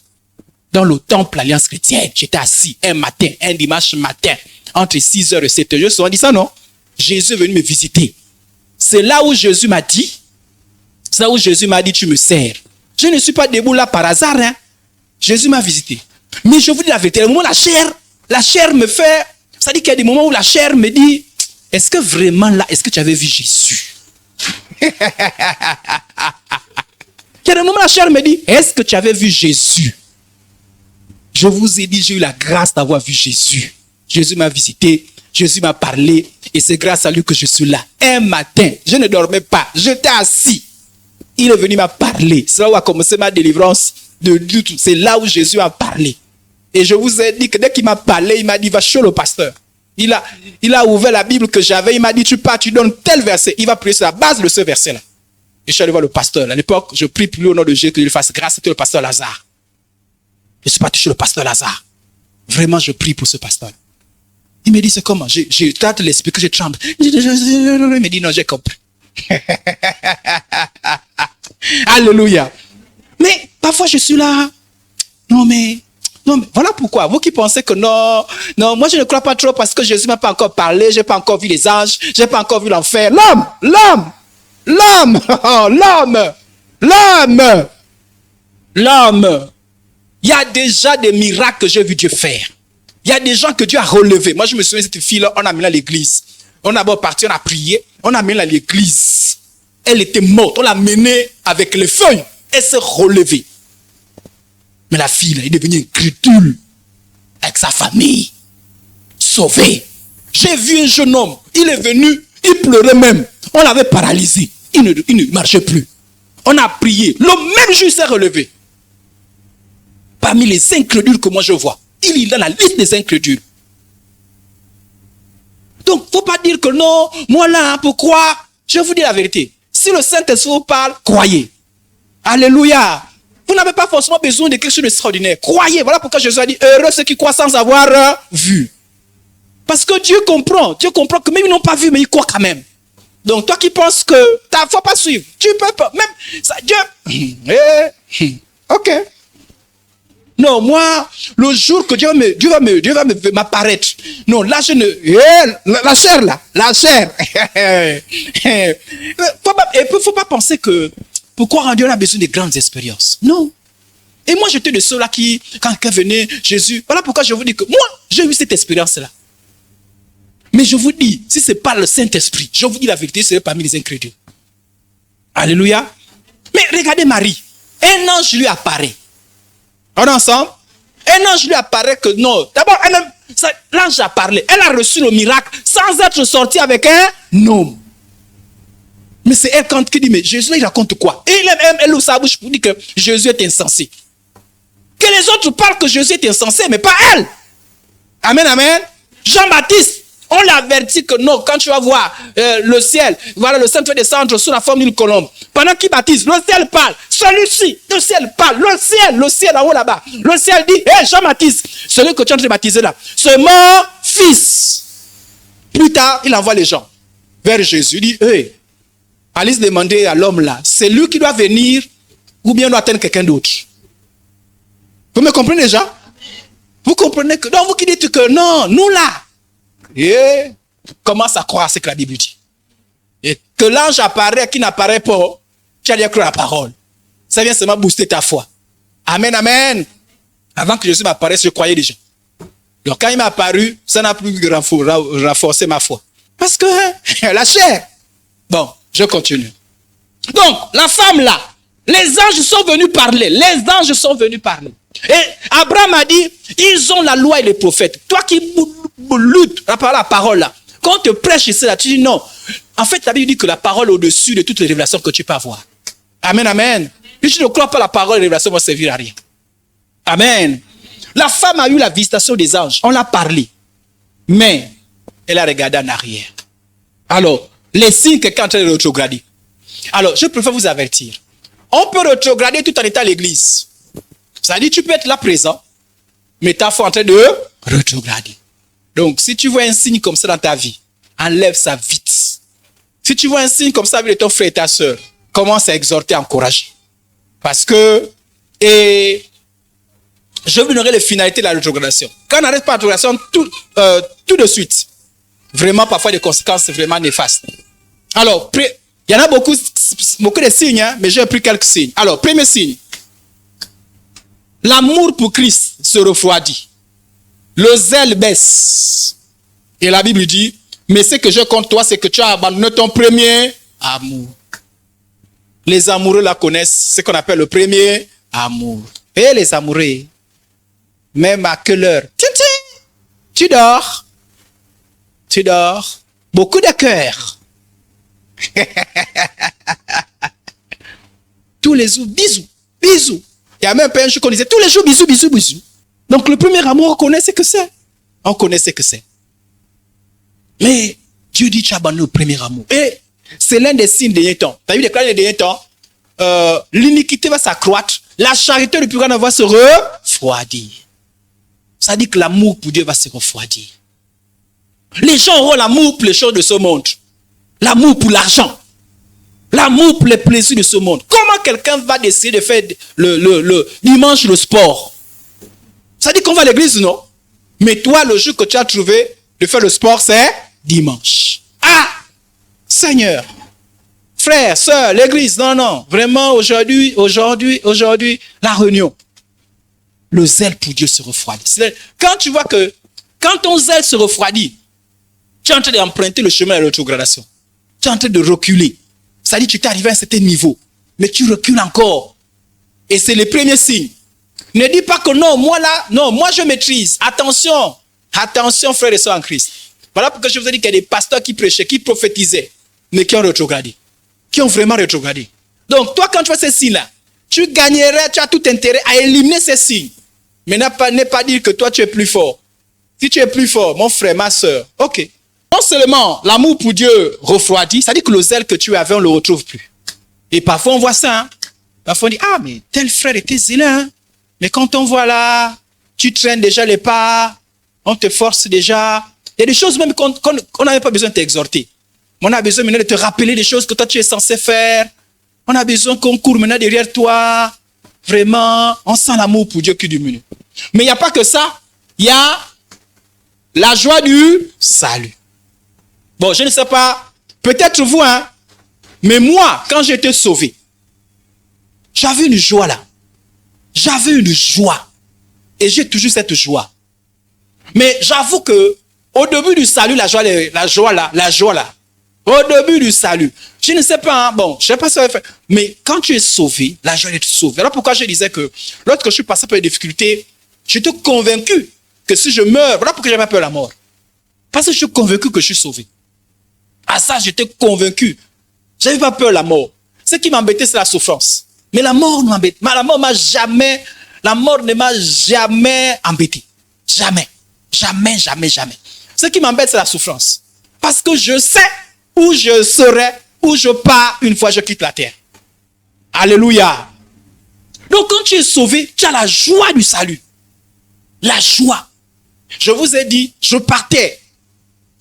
Dans le temple Alliance chrétienne, j'étais assis un dimanche matin, entre 6h et 7h. Je souvent dit ça, non? Jésus est venu me visiter. C'est là où Jésus m'a dit, tu me sers. Je ne suis pas debout là par hasard, hein. Jésus m'a visité. Mais je vous dis la vérité, le moment la chair me fait, ça dit qu'il y a des moments où la chair me dit, est-ce que vraiment là, est-ce que tu avais vu Jésus? Il y a des moments où la chair me dit, est-ce que tu avais vu Jésus? Je vous ai dit, j'ai eu la grâce d'avoir vu Jésus. Jésus m'a visité, Jésus m'a parlé, et c'est grâce à lui que je suis là. Un matin, je ne dormais pas, j'étais assis. Il est venu m'a parlé. C'est là où a commencé ma délivrance de doute. C'est là où Jésus a parlé. Et je vous ai dit que dès qu'il m'a parlé, il m'a dit, va chez le pasteur. Il a ouvert la Bible que j'avais, il m'a dit, tu pars, tu donnes tel verset. Il va prier sur la base de ce verset-là. Et je suis allé voir le pasteur. À l'époque, je prie plus au nom de Jésus que Dieu fasse grâce. C'était le pasteur Lazare. Je suis parti chez le pasteur Lazare. Vraiment, je prie pour ce pasteur. Il me dit, c'est comment? Je tente de l'expliquer, je tremble. Il me dit, non, j'ai compris. Alléluia. Mais parfois, je suis là. Non, mais Non, mais voilà pourquoi. Vous qui pensez que non, moi je ne crois pas trop parce que Jésus m'a pas encore parlé, j'ai pas encore vu les anges, j'ai pas encore vu l'enfer. L'homme. Il y a déjà des miracles que j'ai vu Dieu faire. Il y a des gens que Dieu a relevés. Moi je me souviens de cette fille-là, on a mis à l'église. On a parti, on a prié, on a mis à l'église. Elle était morte, on l'a menée avec les feuilles. Elle s'est relevée. Mais la fille là, est devenue incrédule avec sa famille, sauvée. J'ai vu un jeune homme, il est venu, il pleurait même. On l'avait paralysé, il ne marchait plus. On a prié, le même jour il s'est relevé. Parmi les incrédules que moi je vois, il est dans la liste des incrédules. Donc, il ne faut pas dire que non, moi là, pourquoi? Je vous dis la vérité. Si le Saint-Esprit vous parle, croyez. Alléluia. Vous n'avez pas forcément besoin de quelque chose d'extraordinaire. Croyez. Voilà pourquoi Jésus a dit, heureux ceux qui croient sans avoir vu. Parce que Dieu comprend que même ils n'ont pas vu, mais ils croient quand même. Donc toi qui penses que il ne faut pas suivre, tu peux pas. Même ça, Dieu. Ok. Non, moi, le jour que Dieu va m'apparaître. Non, là je ne. La chair. Faut pas penser que. Pourquoi Dieu a besoin de grandes expériences? Non. Et moi, j'étais de ceux-là qui, quand quelqu'un venait, Jésus, voilà pourquoi je vous dis que moi, j'ai eu cette expérience-là. Mais je vous dis, si ce n'est pas le Saint-Esprit, je vous dis la vérité, c'est parmi les incrédules. Alléluia. Mais regardez Marie. Un ange lui apparaît. On est ensemble? Un ange lui apparaît que non. D'abord, l'ange a parlé. Elle a reçu le miracle sans être sortie avec un homme. Mais c'est elle qui dit, mais Jésus, il raconte quoi? Et elle ouvre sa bouche pour dire que Jésus est insensé. Que les autres parlent que Jésus est insensé, mais pas elle. Amen, amen. Jean-Baptiste, on l'avertit que non, quand tu vas voir le ciel, voilà, le Saint va descendre sous la forme d'une colombe. Pendant qu'il baptise, le ciel parle. Celui-ci, le ciel parle. Le ciel en haut là-bas. Le ciel dit, hé, Jean-Baptiste, celui que tu es en train de baptiser là, c'est mon fils. Plus tard, il envoie les gens vers Jésus. Il dit, hé, allez se demander à l'homme là, c'est lui qui doit venir ou bien on doit attendre quelqu'un d'autre. Vous me comprenez déjà? Vous comprenez que, donc vous qui dites que non, nous là, et commence à croire ce que la Bible dit. Et que l'ange apparaît, qui n'apparaît pas, tu as déjà cru à la parole. Ça vient seulement booster ta foi. Amen, amen. Avant que Jésus m'apparaisse, je croyais déjà. Donc quand il m'a apparu, ça n'a plus renforcé ma foi. Parce que la chair. Bon, je continue. Donc, la femme là, les anges sont venus parler. Les anges sont venus parler. Et Abraham a dit, ils ont la loi et les prophètes. Toi qui luttes par la parole là, quand on te prêche ici là, tu dis non. En fait, la Bible dit que la parole est au-dessus de toutes les révélations que tu peux avoir. Amen, amen. Si tu ne crois pas la parole, les révélations vont servir à rien. Amen. La femme a eu la visitation des anges. On l'a parlé. Mais, elle a regardé en arrière. Alors, les signes que quelqu'un est en train de rétrograder. Alors, je préfère vous avertir. On peut rétrograder tout en étant à l'église. Ça dit, tu peux être là présent, mais ta foi est en train de rétrograder. Donc, si tu vois un signe comme ça dans ta vie, enlève ça vite. Si tu vois un signe comme ça avec ton frère et ta soeur, commence à exhorter, à encourager. Parce que, et je vous donnerai les finalités de la rétrogradation. Quand on n'arrête pas la rétrogradation, tout de suite, vraiment parfois des conséquences vraiment néfastes. Alors, il y en a beaucoup de signes, hein, mais j'ai pris quelques signes. Alors, premier signe. L'amour pour Christ se refroidit. Le zèle baisse. Et la Bible dit, mais ce que je compte toi, c'est que tu as abandonné ton premier amour. Les amoureux la connaissent, ce qu'on appelle le premier amour. Et les amoureux, même à quelle heure? Tu dors. Tu dors. Beaucoup de cœur. Tous les jours, bisous, bisous. Il y a même un jour qu'on disait tous les jours, bisous, bisous, bisous. Donc le premier amour, on connaît ce que c'est. On connaît ce que c'est. Mais Dieu dit tu abandonnes le premier amour. Et c'est l'un des signes des derniers temps. Tu as vu les derniers temps? L'iniquité va s'accroître. La charité du plus grand va se refroidir. Ça dit que l'amour pour Dieu va se refroidir. Les gens auront l'amour pour les choses de ce monde. L'amour pour l'argent. L'amour pour les plaisirs de ce monde. Comment quelqu'un va décider de faire le dimanche le sport? Ça dit qu'on va à l'église, non? Mais toi, le jour que tu as trouvé de faire le sport, c'est dimanche. Ah! Seigneur! Frère, sœur, l'église, non. Vraiment, aujourd'hui, la réunion. Le zèle pour Dieu se refroidit. Quand tu vois que, quand ton zèle se refroidit, tu es en train d'emprunter le chemin de la rétrogradation. Tu es en train de reculer. Ça dit que tu t'es arrivé à un certain niveau, mais tu recules encore. Et c'est le premier signe. Ne dis pas que non, moi je maîtrise. Attention, frères et sœurs en Christ. Voilà pourquoi je vous ai dit qu'il y a des pasteurs qui prêchaient, qui prophétisaient, mais qui ont rétrogradé. Qui ont vraiment rétrogradé. Donc, toi, quand tu vois ces signes-là, tu gagnerais, tu as tout intérêt à éliminer ces signes. Mais ne pas dire que toi, tu es plus fort. Si tu es plus fort, mon frère, ma soeur, ok. Non seulement l'amour pour Dieu refroidit, ça dit que le zèle que tu avais, on ne le retrouve plus. Et parfois, on voit ça. Hein. Parfois, on dit, ah, mais tel frère était zélé. Hein. Mais quand on voit là, tu traînes déjà les pas, on te force déjà. Il y a des choses même qu'on n'avait pas besoin de t'exhorter. On a besoin maintenant de te rappeler des choses que toi tu es censé faire. On a besoin qu'on court maintenant derrière toi. Vraiment, on sent l'amour pour Dieu qui diminue. Mais il n'y a pas que ça. Il y a la joie du salut. Bon, je ne sais pas. Peut-être vous, hein. Mais moi, quand j'ai été sauvé, j'avais une joie là. J'avais une joie. Et j'ai toujours cette joie. Mais j'avoue que au début du salut, la joie là. Au début du salut. Je ne sais pas, hein, bon, je ne sais pas si ça va faire. Mais quand tu es sauvé, la joie d'être sauvé. Voilà pourquoi je disais que lorsque je suis passé par les difficultés, j'étais convaincu que si je meurs, voilà pourquoi j'avais peur de la mort. Parce que je suis convaincu que je suis sauvé. À ça, j'étais convaincu. Je n'avais pas peur de la mort. Ce qui m'embêtait, c'est la souffrance. Mais la mort ne m'embête. La mort ne m'a jamais embêté. Jamais. Ce qui m'embête, c'est la souffrance. Parce que je sais où je serai, où je pars une fois que je quitte la terre. Alléluia. Donc quand tu es sauvé, tu as la joie du salut. La joie. Je vous ai dit, je partais.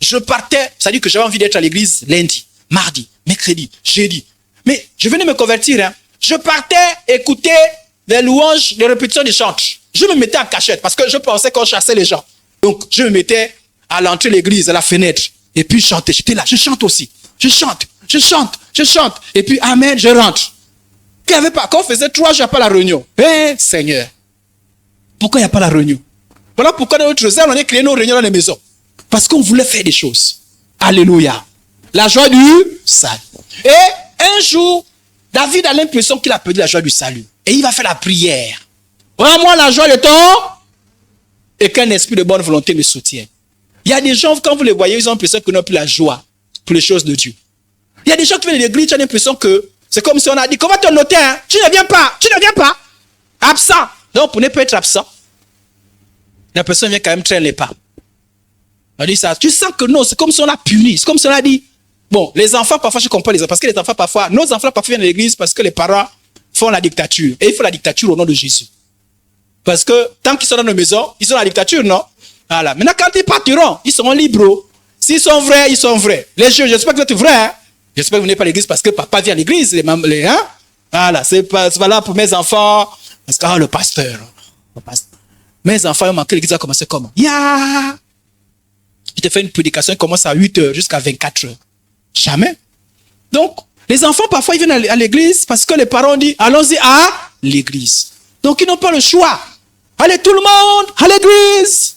C'est-à-dire que j'avais envie d'être à l'église lundi, mardi, mercredi, jeudi. Mais je venais me convertir. Hein. Je partais écouter les louanges, les répétitions des chants. Je me mettais en cachette parce que je pensais qu'on chassait les gens. Donc je me mettais à l'entrée de l'église, à la fenêtre. Et puis je chantais. J'étais là, je chante aussi. Je chante. Et puis amen, je rentre. Quand on faisait 3 jours, il n'y a pas la réunion. Seigneur, pourquoi il n'y a pas la réunion? Voilà pourquoi dans notre zèle, on a créé nos réunions dans les maisons. Parce qu'on voulait faire des choses. Alléluia. La joie du salut. Et un jour, David a l'impression qu'il a perdu la joie du salut. Et il va faire la prière. Rends-moi la joie de ton. Et qu'un esprit de bonne volonté me soutient. Il y a des gens, quand vous les voyez, ils ont l'impression qu'ils n'ont plus la joie pour les choses de Dieu. Il y a des gens qui viennent de l'église, tu as l'impression que c'est comme si on a dit, comment te noter, hein? Tu ne viens pas. Absent. Donc, pour ne pas être absent, la personne vient quand même traîner les pas. On dit ça. Tu sens que non, c'est comme si on a puni. C'est comme si on a dit, bon, les enfants, parfois, je comprends les enfants, parce que les enfants, parfois, nos enfants, parfois, viennent de l'église parce que les parents font la dictature. Et ils font la dictature au nom de Jésus. Parce que tant qu'ils sont dans nos maisons, ils sont dans la dictature, non? Voilà. Maintenant, quand ils partiront, ils seront libres. S'ils sont vrais, ils sont vrais. Les jeunes, j'espère que vous êtes vrais. Hein? J'espère que vous venez pas à l'église parce que papa vient à l'église. Hein? Voilà, c'est pas là pour mes enfants. Parce que le pasteur. Mes enfants ont manqué l'église, a commencé comment? Je te fais une prédication, il commence à 8h jusqu'à 24h. Jamais. Donc, les enfants, parfois, ils viennent à l'église parce que les parents disent, allons-y à l'église. Donc, ils n'ont pas le choix. Allez, tout le monde à l'église.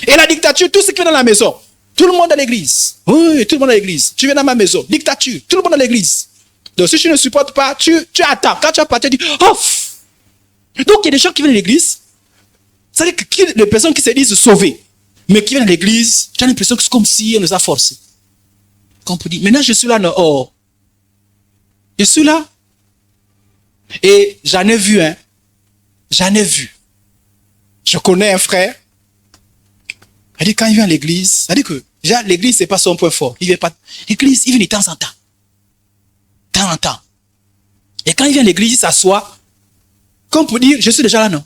Et la dictature, tout ce qui vient dans la maison. Tout le monde à l'église. Oui, tout le monde à l'église. Tu viens dans ma maison. Dictature, tout le monde à l'église. Donc, si tu ne supportes pas, tu attends. Quand tu as parti, tu dis, off. Donc, il y a des gens qui viennent à l'église. C'est-à-dire que les personnes qui se disent sauvées, mais qui viennent à l'église, tu as l'impression que c'est comme si on nous a forcés. Comme pour dire, maintenant je suis là, non, oh. Je suis là. Et j'en ai vu, hein. J'en ai vu. Je connais un frère. Il dit, quand il vient à l'église, c'est-à-dire que, déjà, l'église, c'est pas son point fort. Il vient pas, l'église, il vient de temps en temps. De temps en temps. Et quand il vient à l'église, il s'assoit, comme pour dire, je suis déjà là, non.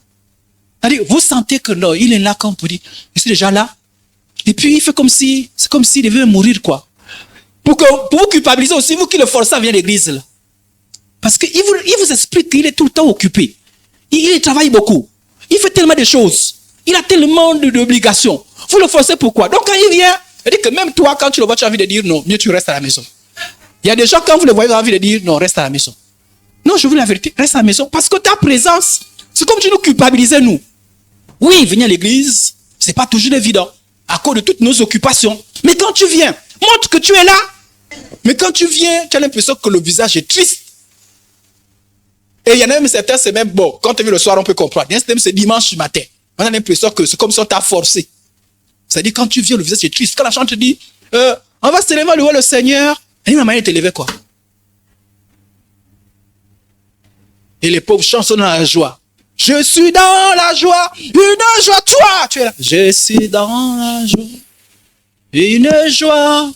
C'est-à-dire, vous sentez que non, il est là, comme pour dire, je suis déjà là. Et puis, il fait comme si, c'est comme s'il devait mourir, quoi. Pour vous culpabiliser aussi, vous qui le forcez à venir à l'église, là. Parce qu'il vous explique qu'il est tout le temps occupé. Il travaille beaucoup. Il fait tellement de choses. Il a tellement d'obligations. Vous le forcez pourquoi? Donc quand il vient, il dit que même toi, quand tu le vois, tu as envie de dire non, mieux tu restes à la maison. Il y a des gens, quand vous le voyez, vous avez envie de dire non, reste à la maison. Non, je vous dis la vérité, reste à la maison. Parce que ta présence, c'est comme tu nous culpabilisais, nous. Oui, venir à l'église, c'est pas toujours évident, à cause de toutes nos occupations. Mais quand tu viens, montre que tu es là. Mais quand tu viens, tu as l'impression que le visage est triste. Et il y en a même certains, c'est même bon. Quand tu es vu le soir, on peut comprendre. C'est dimanche matin. On a l'impression que c'est comme si on t'a forcé. C'est-à-dire, quand tu viens, le visage est triste. Quand la chante te dit, on va se lever à louer le Seigneur. Et ma manière de te lever, quoi. Et les pauvres chantent dans la joie. Je suis dans la joie, une joie, toi, tu es là. Je suis dans la joie, une joie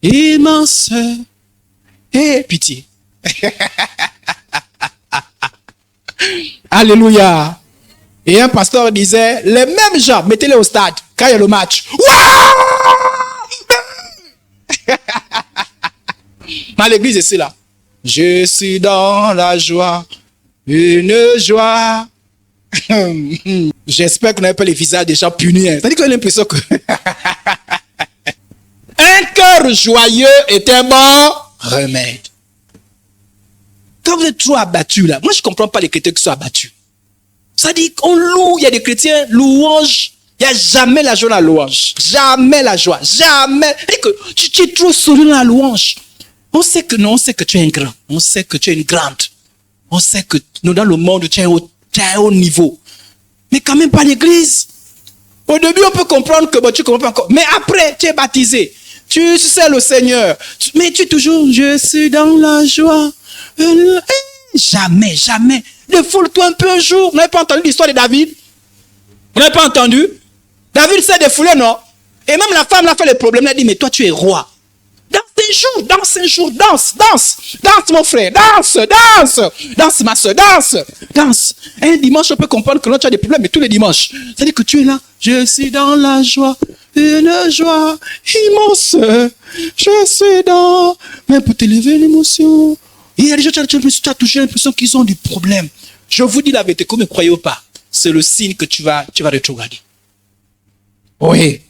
immense. Et pitié. Alléluia. Et un pasteur disait, les mêmes gens, mettez-les au stade, quand il y a le match. Mais l'église est là. Je suis dans la joie, une joie. J'espère que vous n'avez pas les visages des gens punis. C'est-à-dire que j'ai l'impression que un cœur joyeux est un bon remède. Quand vous êtes trop abattu là, moi je ne comprends pas les chrétiens qui sont abattus. Ça dit qu'on loue, il y a des chrétiens louanges, il n'y a jamais la joie dans la louange. Jamais la joie, jamais. Et que tu es trop souriant dans la louange. On sait que non, on sait que tu es un grand, on sait que tu es une grande. On sait que nous dans le monde tu es un haut niveau. Mais quand même pas l'église. Au début on peut comprendre que bon, tu ne comprends pas encore. Mais après tu es baptisé. Tu sais le Seigneur. Mais tu es toujours, je suis dans la joie. Jamais, jamais. Défoule-toi un peu un jour. Vous n'avez pas entendu l'histoire de David? Vous n'avez pas entendu? David s'est défoulé, non? Et même la femme l'a fait le problème. Elle a dit, mais toi tu es roi. Danse un jour, danse mon frère, danse ma soeur, danse. Un dimanche, on peut comprendre que là tu as des problèmes, mais tous les dimanches. C'est-à-dire que tu es là, je suis dans la joie, une joie immense, je suis dans... Mais pour t'élever l'émotion, il y a des gens qui as toujours l'impression qu'ils ont des problèmes. Je vous dis la vérité, que vous ne croyez pas, c'est le signe que tu vas rétrograder. Oui.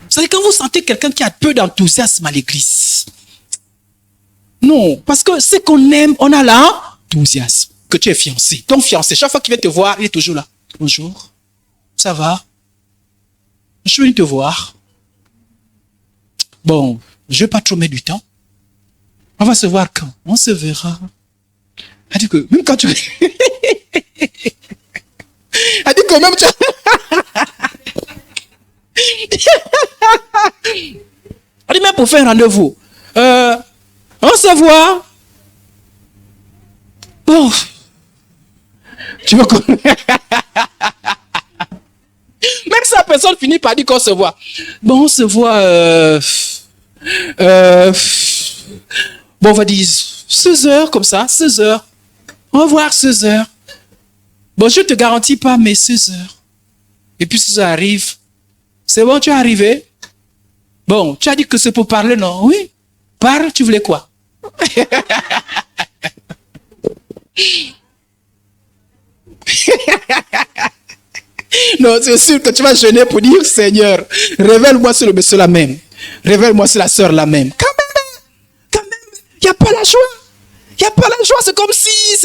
C'est-à-dire quand vous sentez quelqu'un qui a peu d'enthousiasme à l'église. Non, parce que ce qu'on aime, on a l'enthousiasme. Que tu es fiancé. Ton fiancé, chaque fois qu'il vient te voir, il est toujours là. Bonjour, ça va? Je viens te voir. Bon, je ne vais pas trop mettre du temps. On va se voir quand? On se verra. Elle dit que même quand tu... Elle dit que même tu... On dit même pour faire un rendez-vous. On se voit. Bon. Tu veux qu'on... Même si la personne finit par dire qu'on se voit. Bon, on se voit. Bon, on va dire 16 heures comme ça. 16 heures. On va voir 16 heures. Bon, je ne te garantis pas, mais 16 heures. Et puis 16 heures arrive. C'est bon, tu es arrivé? Bon, tu as dit que c'est pour parler, non? Oui. Parle, tu voulais quoi? Non, c'est sûr que tu vas jeûner pour dire, Seigneur, révèle-moi sur le monsieur la même. Révèle-moi sur la sœur la même. Quand même, il n'y a pas la joie. Il n'y a pas la joie, c'est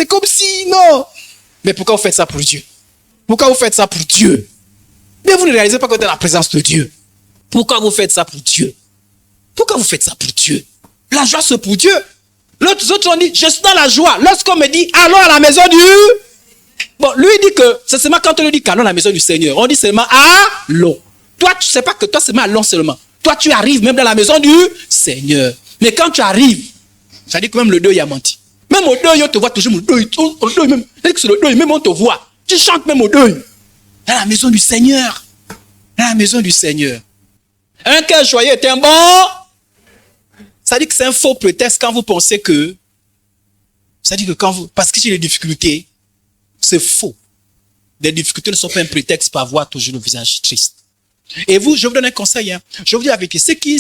comme si, non. Mais pourquoi vous faites ça pour Dieu? Pourquoi vous faites ça pour Dieu? Mais vous ne réalisez pas que vous êtes dans la présence de Dieu. Pourquoi vous faites ça pour Dieu? Pourquoi vous faites ça pour Dieu? La joie, c'est pour Dieu. L'autre autres ont dit, je suis dans la joie. Lorsqu'on me dit, allons à la maison du... Bon, lui dit que, c'est seulement quand on lui dit qu'allons à la maison du Seigneur. On dit seulement, allons. Toi, tu ne sais pas que toi, seulement allons seulement. Toi, tu arrives même dans la maison du Seigneur. Mais quand tu arrives, ça dit que même le deuil a menti. Même au deuil, on te voit toujours, au deuil même. C'est le deuil, même on te voit. Tu chantes même au deuil. Dans la maison du Seigneur. Dans la maison du Seigneur. Un cœur joyeux est un bon. Ça dit que c'est un faux prétexte quand vous pensez que. Ça dit que quand vous. Parce que j'ai des difficultés, c'est faux. Les difficultés ne sont pas un prétexte pour avoir toujours le visage triste. Et vous, je vous donne un conseil. Hein. Je vous dis avec ceux qui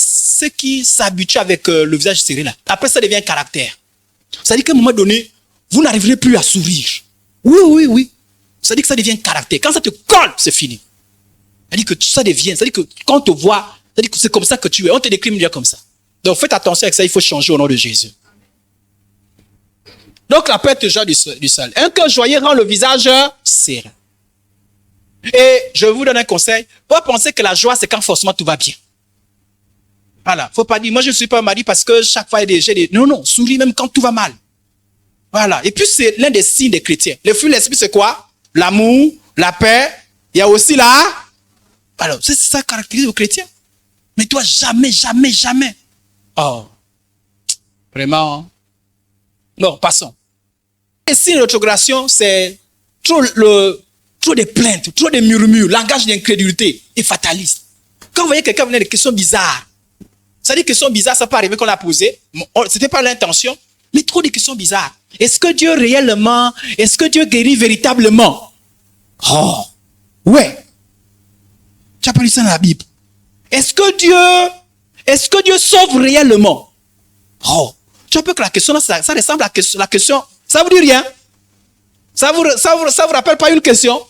s'habituent avec le visage serré là. Après, ça devient un caractère. Ça dit qu'à un moment donné, vous n'arriverez plus à sourire. Oui. Ça dit que ça devient un caractère. Quand ça te colle, c'est fini. Ça dit que ça devient, ça dit que quand on te voit, ça dit que c'est comme ça que tu es. On te décrit mieux comme ça. Donc faites attention avec ça, il faut changer au nom de Jésus. Donc la paix te joie du sol. Un cœur joyeux rend le visage serein. Et je vous donne un conseil. Pas penser que la joie, c'est quand forcément tout va bien. Voilà. Faut pas dire, moi je ne suis pas marié parce que chaque fois j'ai des... Non, non, souris même quand tout va mal. Voilà. Et puis c'est l'un des signes des chrétiens. Le fruit de l'esprit, c'est quoi? L'amour, la paix. Il y a aussi la... Alors, c'est ça qui caractérise les chrétiens. Mais toi, jamais, jamais, jamais. Oh. Vraiment. Non, passons. Et si l'autogration, c'est trop de plaintes, trop de murmures, langage d'incrédulité et fataliste. Quand vous voyez quelqu'un venir des questions bizarres, ça dit questions bizarres, ça peut arriver qu'on l'a posé. C'était pas l'intention, mais trop de questions bizarres. Est-ce que Dieu réellement, est-ce que Dieu guérit véritablement? Oh, ouais. Tu as pas lu ça dans la Bible. Est-ce que Dieu sauve réellement? Oh, tu as peur que la question là, ça ressemble à la question, ça vous dit rien? Ça vous rappelle pas une question?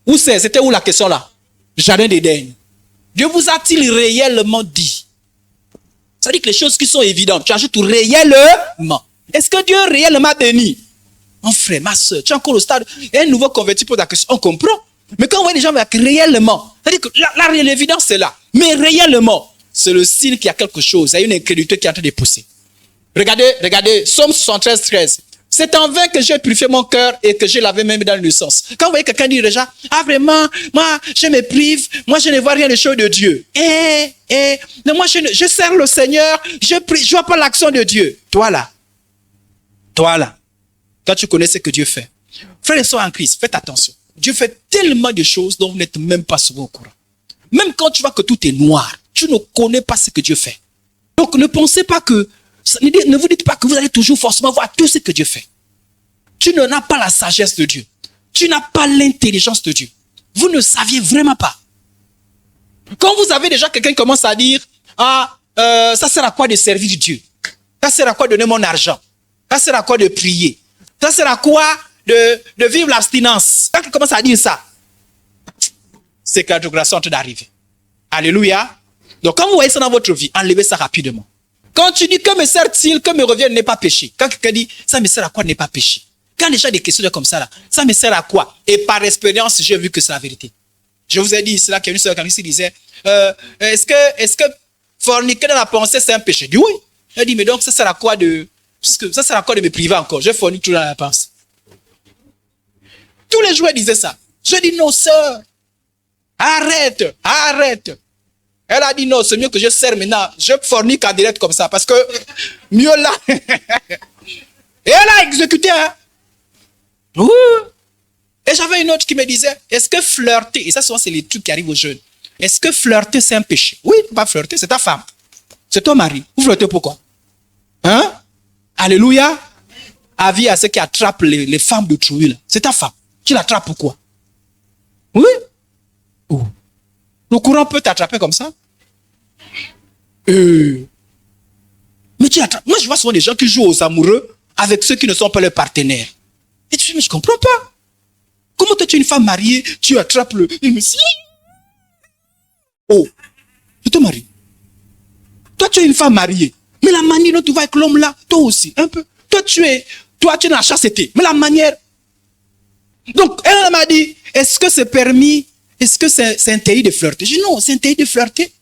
Où c'était où la question là? Jardin d'Éden. Dieu vous a-t-il réellement dit? Ça dit que les choses qui sont évidentes, tu ajoutes réellement. Est-ce que Dieu réellement a béni? Mon frère, ma soeur, tu es encore au stade, un nouveau converti pose la question, on comprend. Mais quand on voit les gens avec réellement, c'est-à-dire que l'évidence c'est là. Mais réellement, c'est le signe qu'il y a quelque chose, il y a une incrédulité qui est en train de pousser. Regardez, Psaume 73, 13. C'est en vain que j'ai purifié mon cœur et que je l'avais même dans l'innocence. Quand vous voyez quelqu'un dire déjà, ah vraiment, moi je me prive, moi je ne vois rien des choses de Dieu. Mais moi je sers le Seigneur, je prie, je vois pas l'action de Dieu. Toi là, quand tu connais ce que Dieu fait. Frères et sœurs en Christ, faites attention. Dieu fait tellement de choses dont vous n'êtes même pas souvent au courant. Même quand tu vois que tout est noir, tu ne connais pas ce que Dieu fait. Donc ne pensez pas que, ne vous dites pas que vous allez toujours forcément voir tout ce que Dieu fait. Tu n'as pas la sagesse de Dieu. Tu n'as pas l'intelligence de Dieu. Vous ne saviez vraiment pas. Quand vous avez déjà quelqu'un qui commence à dire, ça sert à quoi de servir Dieu? Ça sert à quoi de donner mon argent? Ça sert à quoi de prier? Ça sert à quoi de vivre l'abstinence? Quand il commence à dire ça, c'est que la grâce est en train d'arriver. Alléluia. Donc quand vous voyez ça dans votre vie, enlevez ça rapidement. Quand tu dis que me sert-il, que me revient n'est pas péché. Quand quelqu'un dit, ça me sert à quoi n'est pas péché. Quand déjà des questions comme ça, là, ça me sert à quoi? Et par expérience, j'ai vu que c'est la vérité. Je vous ai dit, c'est là qu'il y a une sœur qui disait, est-ce que forniquer dans la pensée, c'est un péché? Je dis oui. Elle dit, mais donc ça sert à quoi de me priver encore? Je fornique tout dans la pensée. Tous les jours, elle disait ça. Je dis, non, sœur, arrête. Elle a dit, non, c'est mieux que je sers maintenant. Je fornique en direct comme ça, parce que mieux là. Et elle a exécuté, hein. Ouh. Et j'avais une autre qui me disait, est-ce que flirter, et ça souvent c'est les trucs qui arrivent aux jeunes, est-ce que flirter c'est un péché? Oui, pas flirter, c'est ta femme. C'est ton mari. Vous flirtez pourquoi? Hein? Alléluia. Avis à ceux qui attrapent les femmes de trouille. C'est ta femme. Tu l'attrapes pourquoi? Oui. Oh. Le courant peut t'attraper comme ça? Mais tu attrapes. Moi je vois souvent des gens qui jouent aux amoureux avec ceux qui ne sont pas leurs partenaires. Et tu dis, mais je ne comprends pas. Comment toi tu es une femme mariée, tu attrapes le... Oh, c'est ton mari. Toi tu es une femme mariée. Mais la manière dont tu vas avec l'homme là, toi aussi, un peu. Toi tu es dans la chasteté. Mais la manière... Donc elle m'a dit, est-ce que c'est permis? Est-ce que c'est interdit de flirter? Je dis non, c'est interdit de flirter.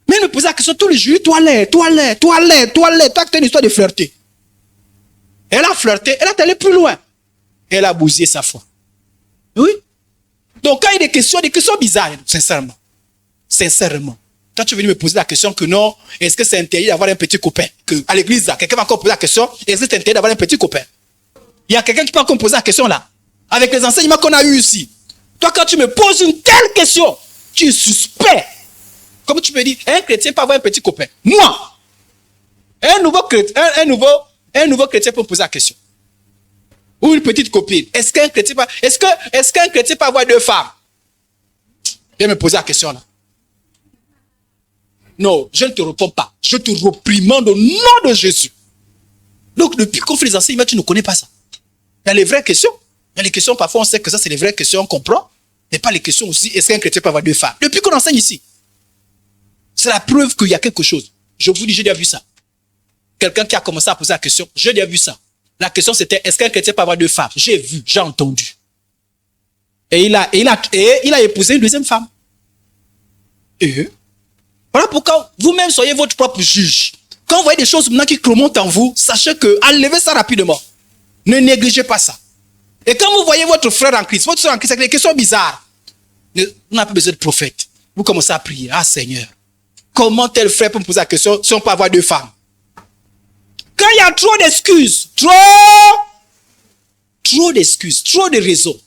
Mais elle me posait la question tous les jours, toi tu as une histoire de flirter. Elle a flirté, elle est allée plus loin. Elle a bousillé sa foi. Oui. Donc quand il y a des questions bizarres, sincèrement. Quand tu es venu me poser la question que non, est-ce que c'est interdit d'avoir un petit copain? Que à l'église, là, quelqu'un va encore poser la question, est-ce que c'est interdit d'avoir un petit copain? Il y a quelqu'un qui peut encore poser la question là. Avec les enseignements qu'on a eu ici. Toi, quand tu me poses une telle question, tu es suspect. Comme tu me dis, un chrétien peut avoir un petit copain. Moi, un nouveau chrétien peut me poser la question. Ou une petite copine. Est-ce qu'un chrétien peut avoir deux femmes? Viens me poser la question là. Non, je ne te réponds pas. Je te réprimande au nom de Jésus. Donc, depuis qu'on fait les enseignements, tu ne connais pas ça. Il y a les vraies questions. Mais les questions, parfois, on sait que ça, c'est les vraies questions, on comprend. Mais pas les questions aussi, est-ce qu'un chrétien peut avoir 2 femmes? Depuis qu'on enseigne ici, c'est la preuve qu'il y a quelque chose. Je vous dis, j'ai déjà vu ça. Quelqu'un qui a commencé à poser la question, j'ai déjà vu ça. La question, c'était, est-ce qu'un chrétien peut avoir 2 femmes? J'ai vu, j'ai entendu. Et il a épousé une deuxième femme. Et voilà pourquoi vous-même soyez votre propre juge. Quand vous voyez des choses maintenant qui remontent en vous, sachez que enlevez ça rapidement. Ne négligez pas ça. Et quand vous voyez votre frère en Christ, votre soeur en Christ, avec des questions bizarres, vous n'avez pas besoin de prophète. Vous commencez à prier. Ah Seigneur, comment tel frère peut me poser la question si on peut avoir 2 femmes? Quand il y a trop d'excuses, trop d'excuses, trop de raisons,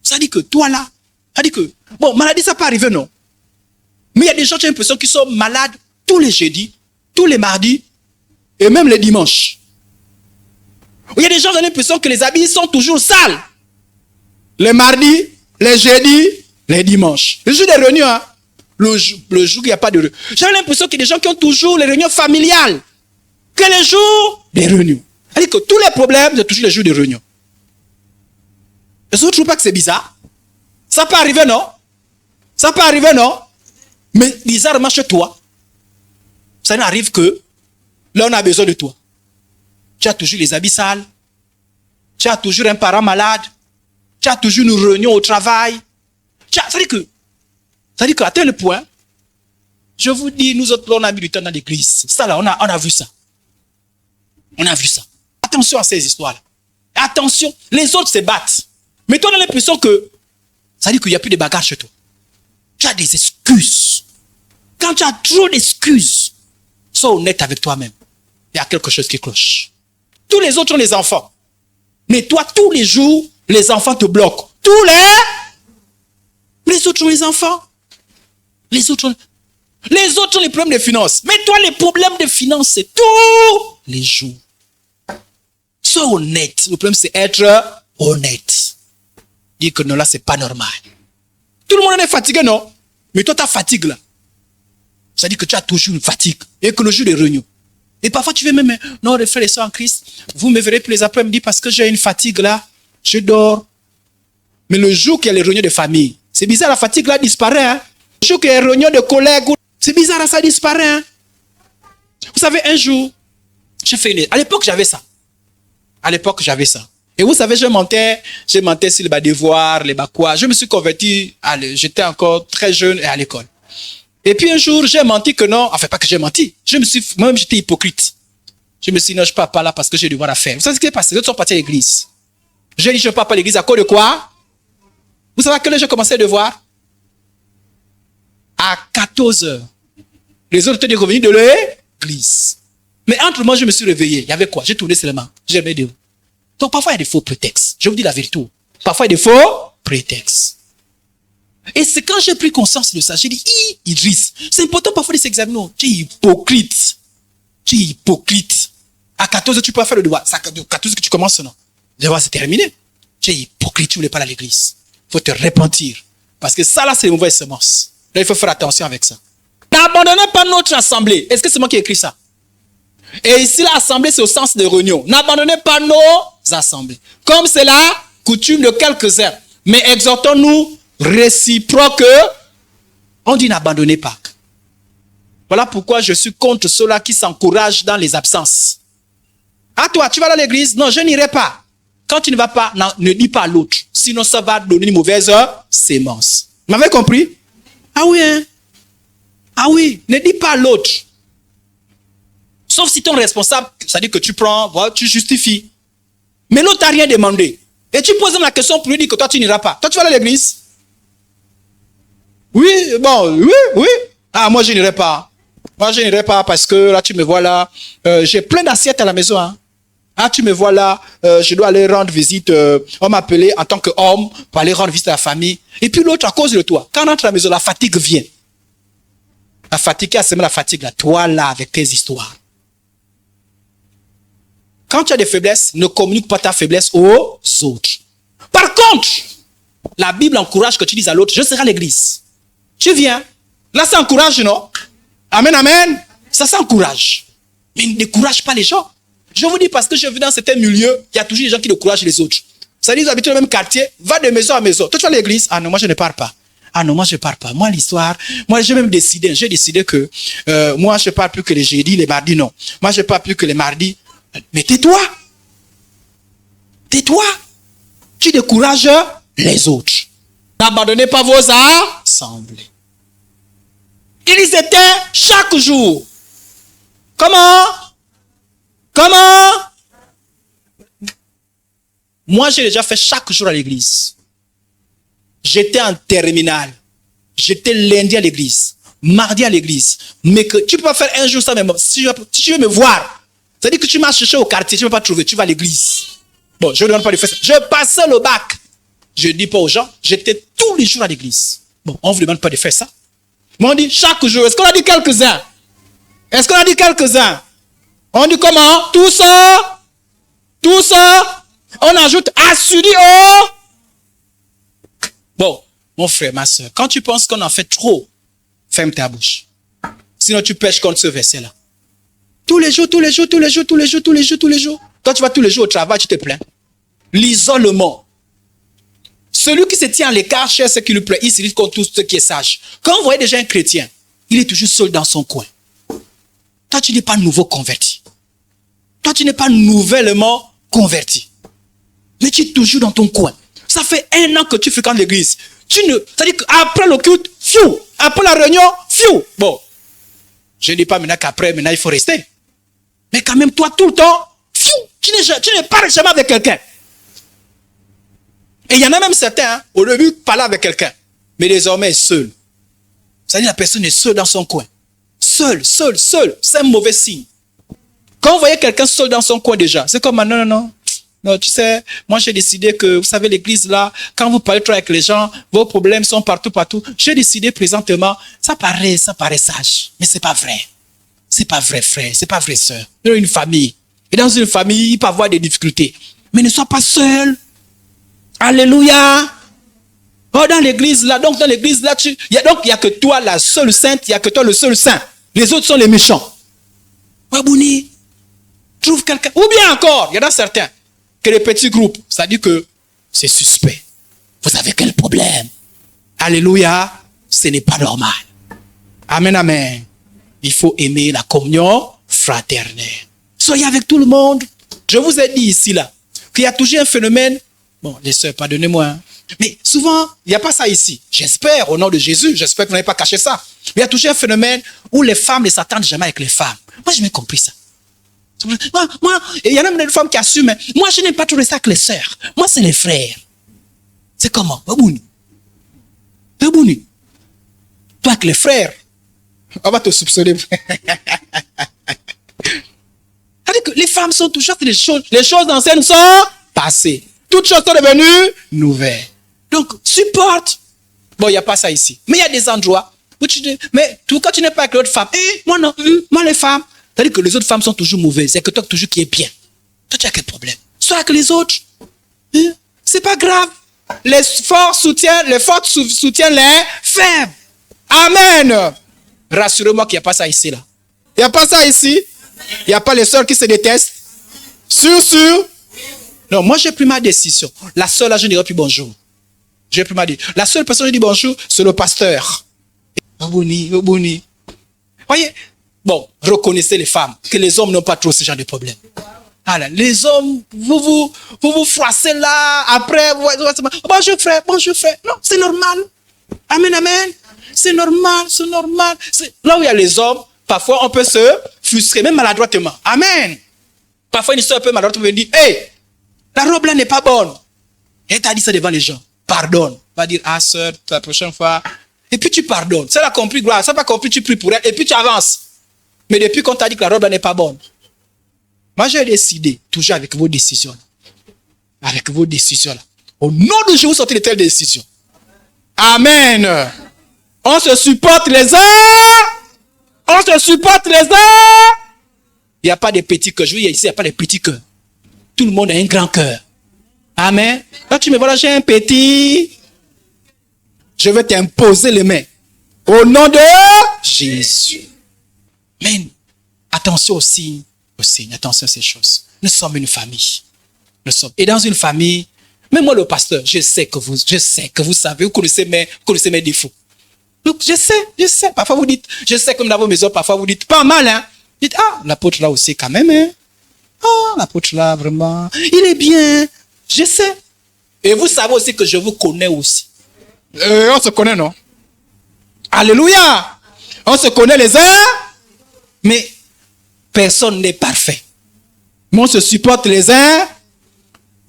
ça dit que toi là, ça dit que, bon, maladie ça peut arriver, non? Mais il y a des gens qui ont l'impression qu'ils sont malades tous les jeudis, tous les mardis et même les dimanches. Il y a des gens qui ont l'impression que les habits sont toujours sales. Les mardis, les jeudis, les dimanches. Le jour des réunions, hein? Le jour où il n'y a pas de réunion. J'ai l'impression qu'il y a des gens qui ont toujours les réunions familiales que les jours des réunions. C'est-à-dire que tous les problèmes, c'est toujours les jours de réunion. Est-ce que vous ne trouvez pas que c'est bizarre? Ça peut arriver, non? Ça peut arriver, non? Mais bizarrement chez toi, ça n'arrive que là on a besoin de toi. Tu as toujours les habits sales, tu as toujours un parent malade, tu as toujours une réunion au travail. Ça veut dire qu'à tel point, je vous dis, nous autres, on a mis du temps dans l'église. Ça là, on a vu ça. On a vu ça. Attention à ces histoires-là. Attention, les autres se battent. Mais toi, on a l'impression que ça veut dire qu'il n'y a plus de bagarre chez toi. Tu as des excuses. Quand tu as trop d'excuses, sois honnête avec toi-même. Il y a quelque chose qui cloche. Tous les autres ont les enfants. Mais toi, tous les jours, les enfants te bloquent. Les autres ont les enfants. Les autres ont les problèmes de finances. Mais toi, les problèmes de finances, c'est tous les jours. Sois honnête. Le problème, c'est être honnête. Dire que non, là, c'est pas normal. Tout le monde est fatigué, non? Mais toi, ta fatigue, là. Ça dit que tu as toujours une fatigue. Et que le jour des réunions. Et parfois, tu veux même, non, les frères et sœurs en Christ, vous me verrez plus les après-midi parce que j'ai une fatigue, là. Je dors. Mais le jour qu'il y a les réunions de famille, c'est bizarre, la fatigue, là, disparaît, hein. Le jour qu'il y a les réunions de collègues, c'est bizarre, ça disparaît, hein. Vous savez, un jour, à l'époque, j'avais ça. Et vous savez, je mentais sur les devoirs, les quoi. Je me suis converti, j'étais encore très jeune et à l'école. Et puis un jour, j'ai menti que non, enfin pas que j'ai menti, moi-même j'étais hypocrite. Je me suis dit non, je ne pars pas là parce que j'ai des devoirs à faire. Vous savez ce qui est passé? Les autres sont partis à l'église. J'ai dit je ne pars pas à l'église à cause de quoi? Vous savez à quelle heure j'ai commencé le devoir? À 14h. Les autres étaient revenus de l'église. Mais entre moi, je me suis réveillé. Il y avait quoi? J'ai tourné seulement. J'ai mis deux. Donc parfois, il y a des faux prétextes. Je vous dis la vérité. Parfois, il y a des faux prétextes. Et c'est quand j'ai pris conscience de ça, j'ai dit, Idriss, c'est important parfois de s'examiner. Tu es hypocrite. À 14h, tu peux faire le devoir. C'est à 14h que tu commences, non? Le devoir, c'est terminé. Tu es hypocrite, tu ne voulais pas aller à l'église. Il faut te repentir. Parce que ça, là, c'est les mauvaises semences. Là, il faut faire attention avec ça. N'abandonnez pas notre assemblée. Est-ce que c'est moi qui ai écrit ça? Et ici, l'assemblée, c'est au sens de réunion. N'abandonnez pas nos assemblées. Comme c'est la coutume de quelques-uns. Mais exhortons-nous réciproque. On dit n'abandonnez pas. Voilà pourquoi je suis contre ceux-là qui s'encouragent dans les absences. Ah toi, tu vas à l'église? Non, je n'irai pas. Quand tu ne vas pas, non, ne dis pas à l'autre. Sinon, ça va donner une mauvaise sémence. Vous m'avez compris? Ah oui, hein? Ah oui, ne dis pas à l'autre. Sauf si ton responsable, c'est-à-dire que tu prends, voilà, tu justifies. Mais l'autre n'a rien demandé. Et tu poses la question pour lui dire que toi, tu n'iras pas. Toi, tu vas à l'église? Oui, bon, oui. Ah, moi, je n'irai pas. Moi, je n'irai pas parce que là, tu me vois là. J'ai plein d'assiettes à la maison. Hein. Ah, tu me vois là. Je dois aller rendre visite. On m'a appelé en tant qu'homme pour aller rendre visite à la famille. Et puis l'autre, à cause de toi. Quand on entre à la maison, la fatigue vient. La fatigue, c'est la fatigue là. Toi là, avec tes histoires. Quand tu as des faiblesses, ne communique pas ta faiblesse aux autres. Par contre, la Bible encourage que tu dises à l'autre, je serai à l'église. Tu viens. Là, ça encourage, non? Amen, amen. Ça encourage. Mais ne décourage pas les gens. Je vous dis parce que je vis dans certains milieux, il y a toujours des gens qui découragent les autres. Ça dit, ils habitent dans le même quartier, va de maison à maison. Toi, tu vas à l'église? Ah non, moi, je ne pars pas. Ah non, moi, je ne pars pas. Moi, l'histoire, moi, j'ai décidé que moi, je ne pars plus que les jeudis, les mardis, non. Moi, je ne pars plus que les mardis. Mais tais-toi. Tais-toi. Tu décourages les autres. N'abandonnez pas vos assemblées. Ils étaient chaque jour. Comment? Moi, j'ai déjà fait chaque jour à l'église. J'étais en terminale. J'étais lundi à l'église. Mardi à l'église. Mais que tu peux pas faire un jour ça, même si tu veux me voir. C'est-à-dire que tu m'as cherché au quartier, tu ne peux pas trouver, tu vas à l'église. Bon, je ne demande pas de faire ça. Je passais le bac. Je ne dis pas aux gens, j'étais tous les jours à l'église. Bon, on ne vous demande pas de faire ça. Mais on dit chaque jour. Est-ce qu'on a dit quelques-uns? On dit comment? Tout ça. On ajoute assidu au. Bon, mon frère, ma soeur, quand tu penses qu'on en fait trop, ferme ta bouche. Sinon, tu pêches contre ce verset-là. Tous les jours. Quand tu vas tous les jours au travail, tu te plains. L'isolement. Celui qui se tient à l'écart cherche ce qui lui plaît. Il se dit contre tout ce qui est sage. Quand vous voyez déjà un chrétien, il est toujours seul dans son coin. Toi, tu n'es pas nouveau converti. Toi, tu n'es pas nouvellement converti. Mais tu es toujours dans ton coin. Ça fait 1 an que tu fréquentes l'église. C'est-à-dire qu'après le culte, fiou. Après la réunion, fiou. Bon, je ne dis pas maintenant qu'après, il faut rester. Mais quand même, toi, tout le temps, fiou. Tu ne parles jamais avec quelqu'un. Et il y en a même certains, hein, au début, parler avec quelqu'un. Mais désormais, seul. C'est-à-dire la personne est seule dans son coin. Seul. C'est un mauvais signe. Quand vous voyez quelqu'un seul dans son coin déjà, c'est comme, non. Non, tu sais, moi j'ai décidé que, vous savez, l'église là, quand vous parlez trop avec les gens, vos problèmes sont partout. J'ai décidé présentement, ça paraît sage, mais c'est pas vrai. C'est pas vrai, frère, c'est pas vrai, sœur. Dans une famille. Et dans une famille, il peut y avoir des difficultés. Mais ne sois pas seul. Alléluia. Oh, dans l'église là, il y a que toi la seule sainte, il y a que toi le seul saint. Les autres sont les méchants. Wabouni, trouve quelqu'un. Ou bien encore, il y en a certains, que les petits groupes, ça dit que c'est suspect. Vous avez quel problème? Alléluia, ce n'est pas normal. Amen. Il faut aimer la communion fraternelle. Soyez avec tout le monde. Je vous ai dit ici là, qu'il y a toujours un phénomène. Bon, les sœurs, pardonnez-moi. Hein. Mais souvent, il n'y a pas ça ici. J'espère, au nom de Jésus, j'espère que vous n'avez pas caché ça. Mais il y a toujours un phénomène où les femmes ne s'attendent jamais avec les femmes. Moi, je n'ai compris ça. Moi, il y en a même des femmes qui assument. Moi, je n'aime pas trouver ça avec les sœurs. Moi, c'est les frères. C'est comment? Babouni. Toi, avec les frères, on va te soupçonner. C'est-à-dire que les femmes sont toujours les choses anciennes sont passées. Toutes choses sont devenues nouvelles. Donc, supporte. Bon, il n'y a pas ça ici. Mais il y a des endroits où tu dis, mais quand tu n'es pas avec l'autre femme, moi non, moi les femmes. C'est-à-dire que les autres femmes sont toujours mauvaises. C'est que toi toujours qui es bien. Toi, tu as quel problème? Sois avec les autres. C'est pas grave. Les forts soutiennent les faibles. Amen. Rassurez-moi qu'il n'y a pas ça ici, là. Il n'y a pas ça ici. Il n'y a pas les sœurs qui se détestent. Sûr. Non, moi j'ai pris ma décision. La seule là, je ne dirai plus bonjour. J'ai pris ma décision. La seule personne qui dit bonjour, c'est le pasteur. Voyez? Bon, reconnaissez les femmes, que les hommes n'ont pas trop ce genre de problème. Alors, les hommes, vous froissez là, après, bonjour frère. Non, c'est normal. Amen. C'est normal. Là où il y a les hommes, parfois on peut se frustrer, même maladroitement. Amen. Parfois une histoire un peu maladroite peut dire, hey, la robe là n'est pas bonne. Et tu as dit ça devant les gens. Pardonne. Va dire, ah sœur, la prochaine fois. Et puis tu pardonnes. Ça l'a compris, gloire. Ça n'a pas compris, tu pries pour elle. Et puis tu avances. Mais depuis qu'on t'a dit que la robe là n'est pas bonne. Moi j'ai décidé, toujours avec vos décisions. Au nom de Jésus, sortez de telles décisions. Amen. On se supporte les uns. Il n'y a pas de petits cœurs. Je veux dire ici, il n'y a pas de petits cœurs. Tout le monde a un grand cœur. Amen. Là, tu me vois là, j'ai un petit. Je vais t'imposer les mains. Au nom de Jésus. Mais attention aussi, attention à ces choses. Nous sommes une famille. Et dans une famille, Même moi, le pasteur, je sais que vous savez, vous connaissez mes défauts. Donc, je sais. Parfois, vous dites, je sais comme dans vos maisons, parfois, vous dites, pas mal, hein. Dites, ah, l'apôtre là aussi, quand même, hein. Ah, l'apôtre là, vraiment, il est bien. Je sais. Et vous savez aussi que je vous connais aussi. On se connaît, non? Alléluia. On se connaît les uns, mais personne n'est parfait. Mais on se supporte les uns.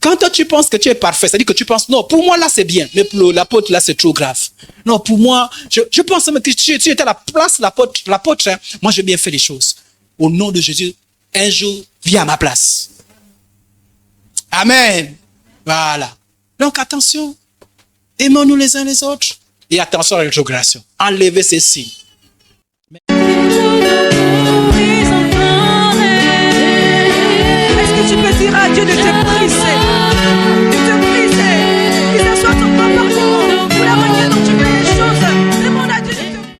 Quand toi tu penses que tu es parfait, c'est-à-dire que tu penses, non, pour moi là c'est bien, mais pour l'apôtre là c'est trop grave. Non, pour moi, je pense que tu étais à la place de l'apôtre, hein, moi j'ai bien fait les choses. Au nom de Jésus, un jour, viens à ma place. Amen. Voilà. Donc attention, aimons-nous les uns les autres. Et attention à la rétrogradation. Enlevez ces signes.